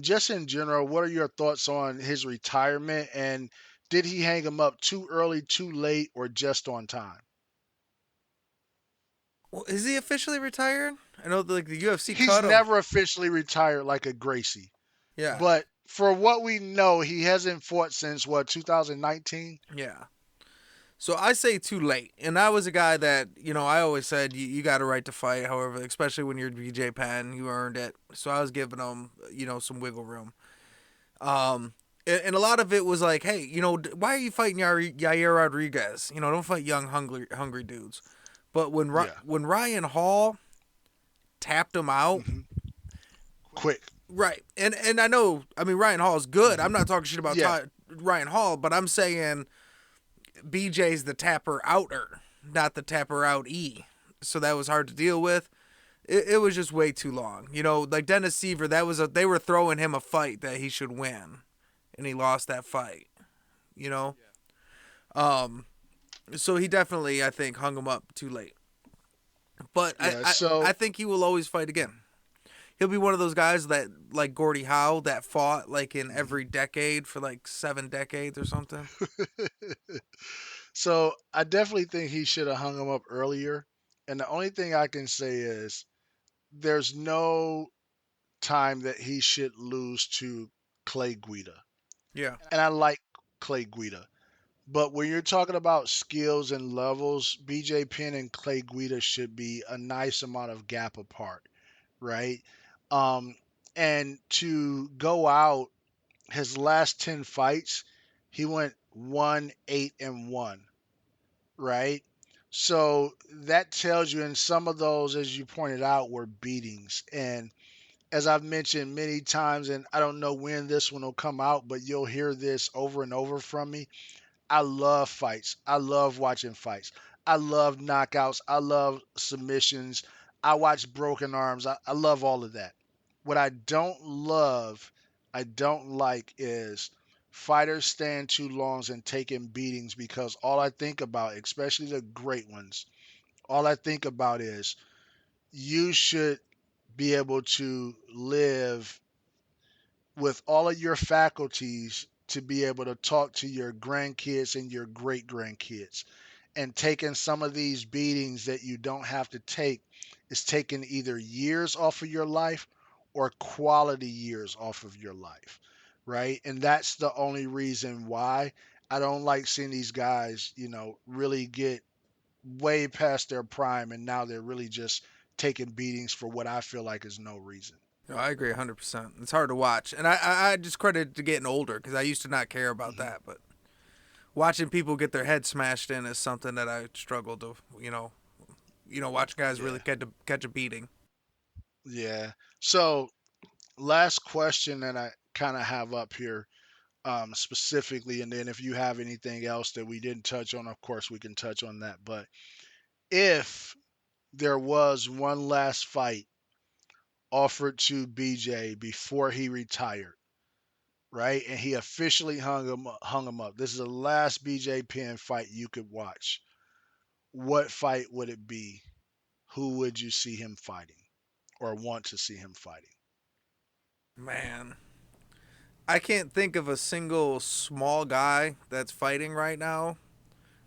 Just in general, what are your thoughts on his retirement, and did he hang him up too early, too late, or just on time? Well, is he officially retired? I know like the UFC He's cut him. never officially retired like a Gracie, Yeah. but for what we know, he hasn't fought since what, 2019? Yeah. So I say too late. And I was a guy that, I always said you got a right to fight. However, especially when you're BJ Penn, you earned it. So I was giving him, some wiggle room. And a lot of it was like, hey, why are you fighting Yair Rodriguez? Don't fight young, hungry dudes. But Yeah. when Ryan Hall tapped him out, Hmm. Quick. right? And I know, I mean, Ryan Hall's good. I'm not talking shit about Yeah. Ryan Hall, but I'm saying BJ's the tapper outer, not the tapper out E. So that was hard to deal with. It was just way too long. Like Dennis Seaver, they were throwing him a fight that he should win, and he lost that fight. You know, um, so he definitely, I think, hung him up too late. But I, Yeah. I, So I think he will always fight again. He'll be one of those guys that, like Gordie Howe, that fought like in every decade for like 7 decades or something. So I definitely think he should have hung him up earlier. And the only thing I can say is there's no time that he should lose to Clay Guida. Yeah. And I like Clay Guida. But when you're talking about skills and levels, BJ Penn and Clay Guida should be a nice amount of gap apart, right? Um, and to go out his last 10 fights, he went 1-8-1, right? So that tells you, and some of those, as you pointed out, were beatings. And as I've mentioned many times, and I don't know when this one will come out, but you'll hear this over and over from me. I love fights. I love watching fights. I love knockouts. I love submissions. I watch broken arms. I love all of that. What I don't like is fighters staying too long and taking beatings because all I think about, especially the great ones, all I think about is you should be able to live with all of your faculties to be able to talk to your grandkids and your great grandkids. And taking some of these beatings that you don't have to take is taking either years off of your life or quality years off of your life, right? And that's the only reason why I don't like seeing these guys, really get way past their prime and now they're really just taking beatings for what I feel like is no reason. No, I agree 100%. It's hard to watch. And I just credit to getting older because I used to not care about Hmm. that. But watching people get their head smashed in is something that I struggle to, Watching guys really Yeah. catch a beating. Yeah. So last question that I kind of have up here, specifically, and then if you have anything else that we didn't touch on, of course we can touch on that. But if there was one last fight offered to BJ before he retired, right, and he officially hung him up. This is the last BJ Penn fight you could watch. What fight would it be? Who would you see him fighting, or want to see him fighting? Man, I can't think of a single small guy that's fighting right now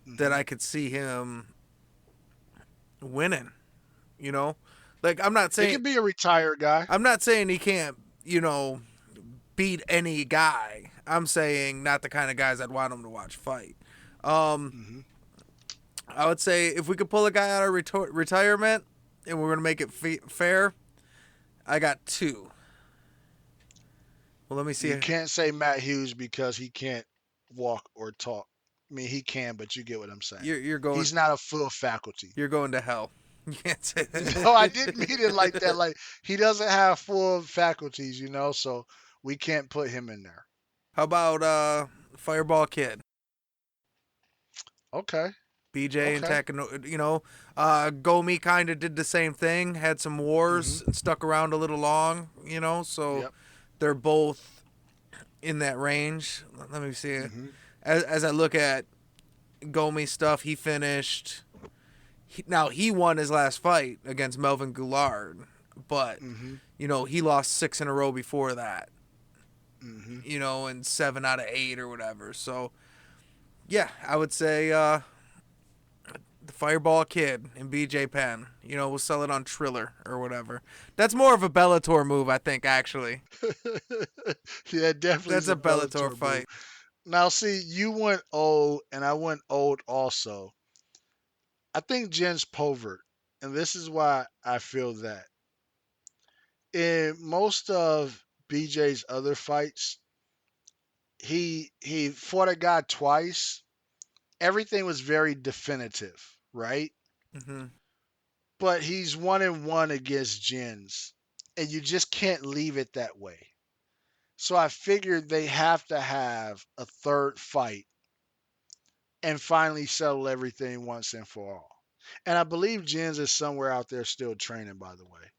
that Hmm. I could see him winning. You know, like I'm not It saying could be a retired guy. I'm not saying he can't. Beat any guy. I'm saying not the kind of guys I'd want him to watch fight. Um, Hmm. I would say if we could pull a guy out of retirement and we're gonna make it fair, I got two. Well, let me You see. can't say Matt Hughes because he can't walk or talk. I mean, he can, but you get what I'm saying. You're going He's not a full faculty. you're going to hell. You can't say No, I didn't mean it like that. that. Like he doesn't have full faculties, so we can't put him in there. How about Fireball Kid? Okay. BJ and Okay. Takano, Gomi kind of did the same thing, had some Mhm. wars, and stuck around a little long, so Yep. they're both in that range. Let me see. Mhm. As I look at Gomi stuff, he finished. Now, he won his last fight against Melvin Goulart, but, Mhm. he lost six in a row before that, Mhm. and 7 out of 8 or whatever. So, yeah, I would say the Fireball Kid and BJ Penn. We'll sell it on Triller or whatever. That's more of a Bellator move, I think, actually. Yeah, definitely That's is a a Bellator Bellator move. fight. Now, see, you went old, and I went old also. I think Jens Povert, and this is why I feel that in most of BJ's other fights, he fought a guy twice. Everything was very definitive, right? Hmm. But he's 1-1 against Jens, and you just can't leave it that way. So I figured they have to have a third fight and finally settle everything once and for all. And I believe Jens is somewhere out there still training, by the way.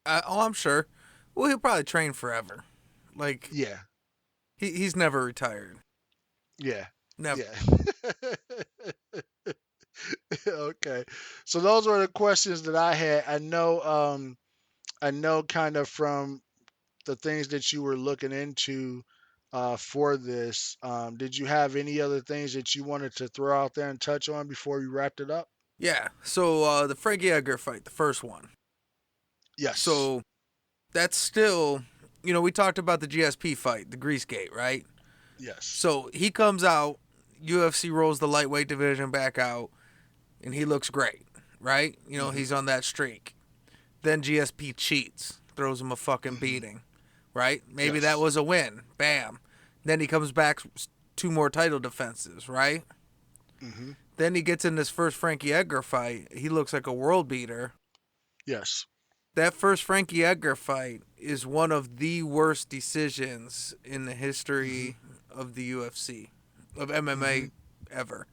I'm sure. Well, he'll probably train forever. Like, Yeah, he's never retired. yeah, Never. yeah. Okay. So those were the questions that I had. I know kind of from the things that you were looking into for this. Did you have any other things that you wanted to throw out there and touch on before we wrapped it up? Yeah. So the Frankie Edgar fight, the first one. Yes. So that's still, we talked about the GSP fight, the Grease Gate, right? Yes. So he comes out, UFC rolls the lightweight division back out, and he looks great, right? Mhm. He's on that streak. Then GSP cheats, throws him a fucking Mhm. beating, right? Maybe that Yes. was a win. Bam. Then he comes back, two more title defenses, right? Mhm. Then he gets in this first Frankie Edgar fight. He looks like a world beater. Yes. That first Frankie Edgar fight is one of the worst decisions in the Mhm. history of the UFC, of MMA Mhm. ever.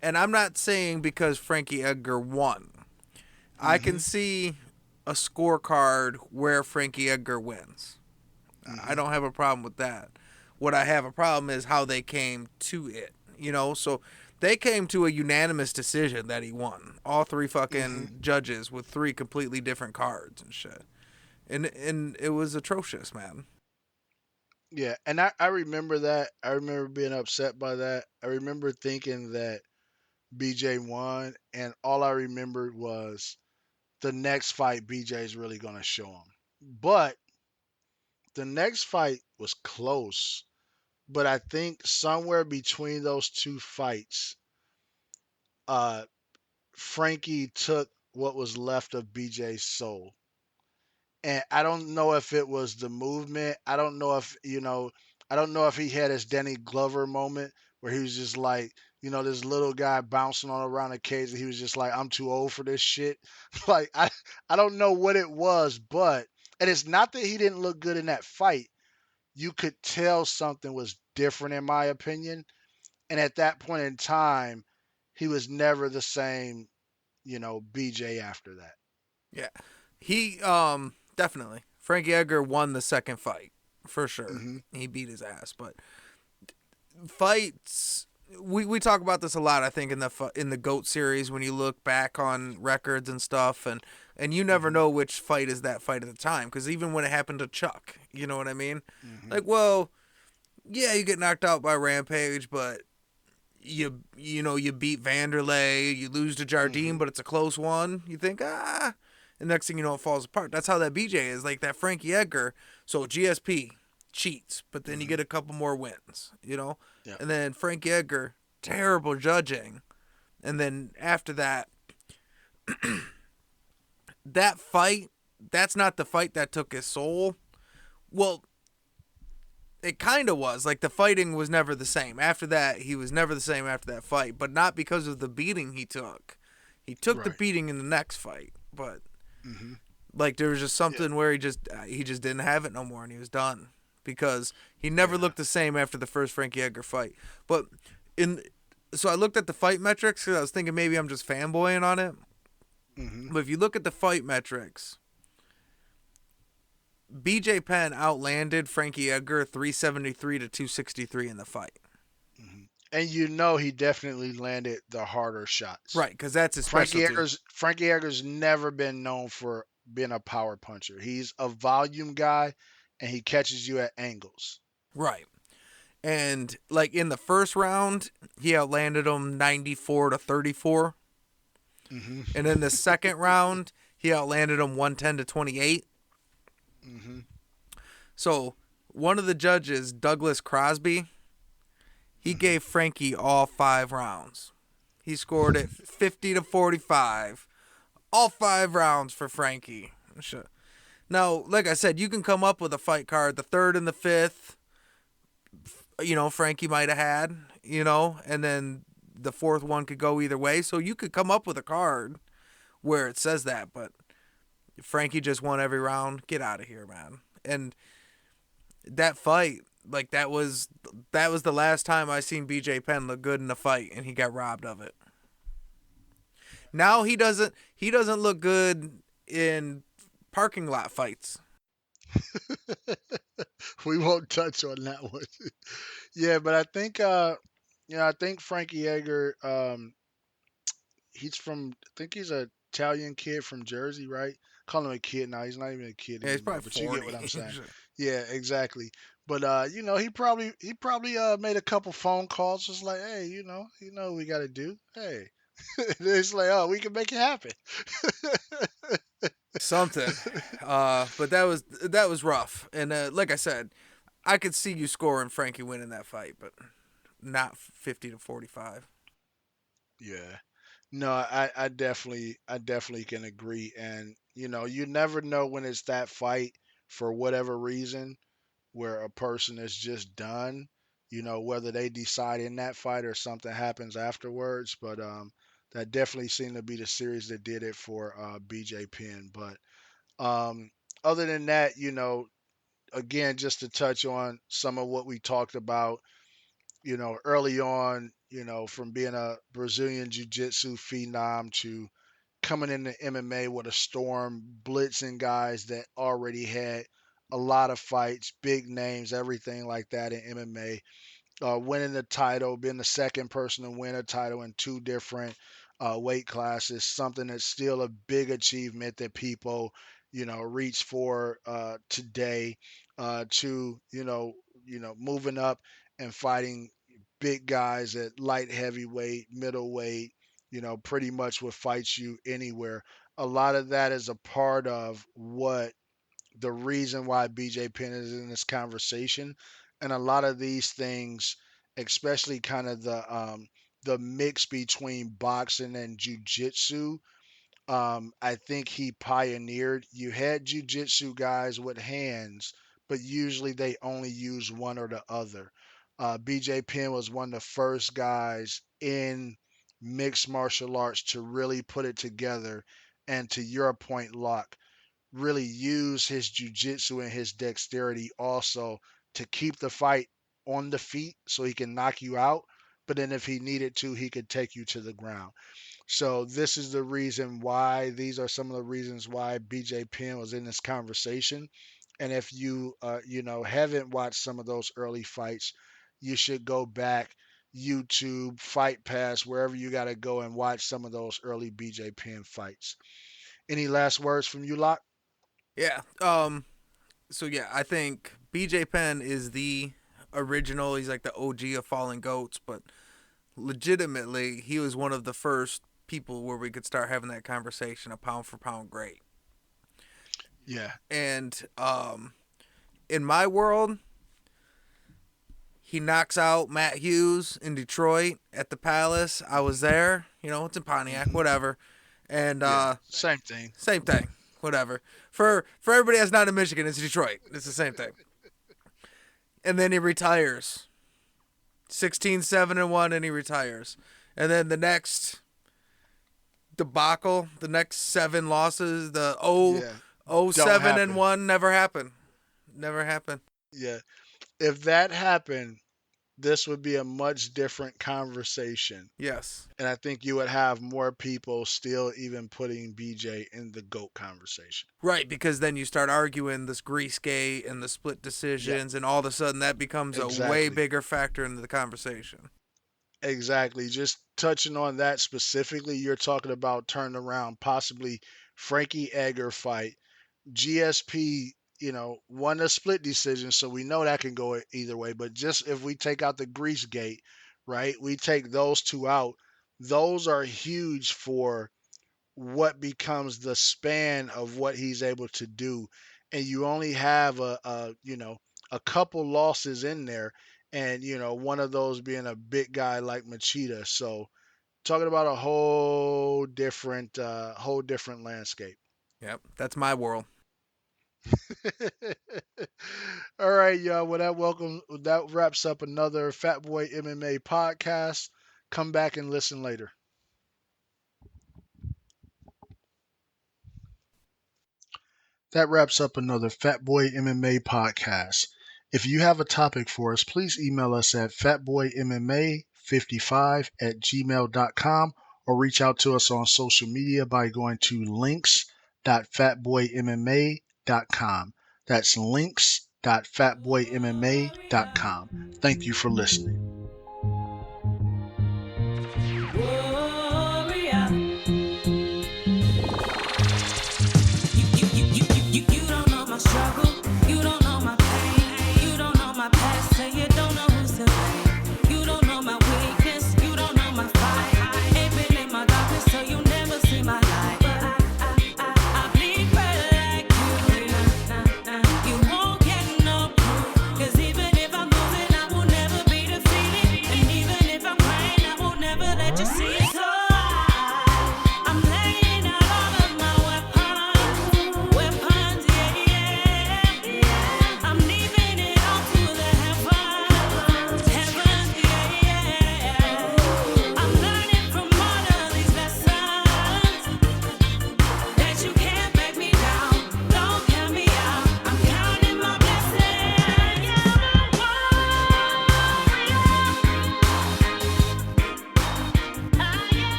And I'm not saying because Frankie Edgar won. I can Mhm. see a scorecard where Frankie Edgar wins. I Mhm. don't have a problem with that. What I have a problem is how they came to it. So they came to a unanimous decision that he won. All three Mhm. fucking judges with three completely different cards and shit. And it was atrocious, man. Yeah, and I remember that. I remember being upset by that. I remember thinking that BJ won, and all I remembered was the next fight BJ's really going to show him. But the next fight was close. But I think somewhere between those two fights, uh, Frankie took what was left of BJ's soul. And I don't know if it was the movement. I don't know if he had his Danny Glover moment where he was just like, this little guy bouncing all around the cage, and he was just like, I'm too old for this shit. Like I don't know what it was, but and it's not that he didn't look good in that fight. You could tell something was different in my opinion. And at that point in time, he was never the same, BJ after that. Yeah. He definitely. Frankie Edgar won the second fight for sure. Hmm. He beat his ass, but fights we talk about this a lot, I think, in the GOAT series when you look back on records and stuff, and you never Hmm. know which fight is that fight at the time, because even when it happened to Chuck, you know what I mean? Hmm. Like, well, yeah, you get knocked out by Rampage, but you beat Vanderlei, you lose to Jardine, Hmm. but it's a close one. You think, and next thing you know, it falls apart. That's how that BJ is, like that Frankie Edgar. So GSP cheats, but then you Hmm. get a couple more wins. Yeah. And then Frankie Edgar, terrible judging, and then after that, that fight, that's not the fight that took his soul. Well, it kind of was. Like, the fighting was never the same. After that, he was never the same after that fight, but not because of the beating he took. He took the Right. beating in the next fight, but Hmm. like there was just Yeah. something where he just didn't have it no more and he was done because he never Yeah. looked the same after the first Frankie Edgar fight. But in so I looked at the fight metrics because I was thinking maybe I'm just fanboying on it. Hmm. But if you look at the fight metrics, BJ Penn outlanded Frankie Edgar 373 to 263 in the fight. Hmm. And he definitely landed the harder shots. Right, because that's his Frankie specialty. Edgar's Frankie Edgar's never been known for being a power puncher. He's a volume guy, and he catches you at angles. Right. And like in the first round, he outlanded him 94 to 34. Hmm. And in the second round, he outlanded him 110 to 28. Hmm. So one of the judges, Douglas Crosby, he Hmm. gave Frankie all 5 rounds. He scored it 50 to 45. All 5 rounds for Frankie. Now, like I said, you can come up with a fight card. The third and the fifth, Frankie might have had, and then the fourth one could go either way. So you could come up with a card where it says that, but Frankie just won every round. Get out of here, man. And that fight, like that was the last time I seen BJ Penn look good in a fight, and he got robbed of it. Now he doesn't look good in parking lot fights. We won't touch on that one. Yeah, but I think Frankie Edgar, I think he's a Italian kid from Jersey, right? Call him a kid now. He's not even a kid Yeah, he's anymore, probably but you get what 40. I'm saying. Yeah, exactly. But he probably made a couple phone calls, just like, hey, what we got to do. Hey, it's like, oh, we can make it happen. Something. But that was rough. And like I said, I could see you scoring Frankie winning that fight, but not 50 to 45. Yeah. No, I definitely can agree. And you never know when it's that fight for whatever reason where a person is just done, whether they decide in that fight or something happens afterwards. But that definitely seemed to be the series that did it for BJ Penn. But um, other than that, again, just to touch on some of what we talked about, early on, from being a Brazilian jiu-jitsu phenom to coming into MMA with a storm, blitzing guys that already had a lot of fights, big names, everything like that in MMA, winning the title, being the second person to win a title in two different weight classes, something that's still a big achievement that people, reach for today. To moving up and fighting big guys at light heavyweight, middleweight, pretty much would fight you anywhere. A lot of that is a part of what the reason why BJ Penn is in this conversation, and a lot of these things, especially kind of the mix between boxing and jujitsu. I think he pioneered. You had jujitsu guys with hands, but usually they only use one or the other. BJ Penn was one of the first guys in mixed martial arts to really put it together, and to your point, Locke, really use his jujitsu and his dexterity also to keep the fight on the feet so he can knock you out. But then if he needed to, he could take you to the ground. So this is the reason why, these are some of the reasons why BJ Penn was in this conversation. And if you haven't watched some of those early fights, you should go back YouTube, Fight Pass, wherever you got to go and watch some of those early BJ Penn fights. Any last words from you, Locke? Yeah. So yeah, I think BJ Penn is the original. He's like the OG of Fallen Goats, but legitimately, he was one of the first people where we could start having that conversation, a pound for pound great. Yeah, And in my world, he knocks out Matt Hughes in Detroit at the Palace. I was there. It's in Pontiac, hmm, whatever. And yeah, same thing. same thing, whatever. For everybody that's not in Michigan, it's Detroit. It's the same thing. And then he retires. 16-7-1, and he retires. And then the next debacle, the next 7 losses, the Yeah, don't 7 and happen. 1 never happened. Never happened. Yeah, if that happened, this would be a much different conversation. Yes. And I think you would have more people still even putting BJ in the GOAT conversation. Right, because then you start arguing this grease gate and the split Yep, decisions, and all of a sudden that becomes a way exactly. bigger factor into the conversation. Exactly. Just touching on that specifically, you're talking about turning around possibly Frankie Edgar fight. GSP, won a split decision, so we know that can go either way. But just if we take out the grease gate, right? We take those two out. Those are huge for what becomes the span of what he's able to do. And you only have a couple losses in there, and one of those being a big guy like Machida. So talking about a whole different landscape. Yep, that's my world. All right, y'all. Well, that wraps up another Fat Boy MMA podcast. Come back and listen later. That wraps up another Fat Boy MMA podcast. If you have a topic for us, please email us at fatboymma55@gmail.com or reach out to us on social media by going to links.fatboymma.com. That's links.fatboymma.com. Thank you for listening.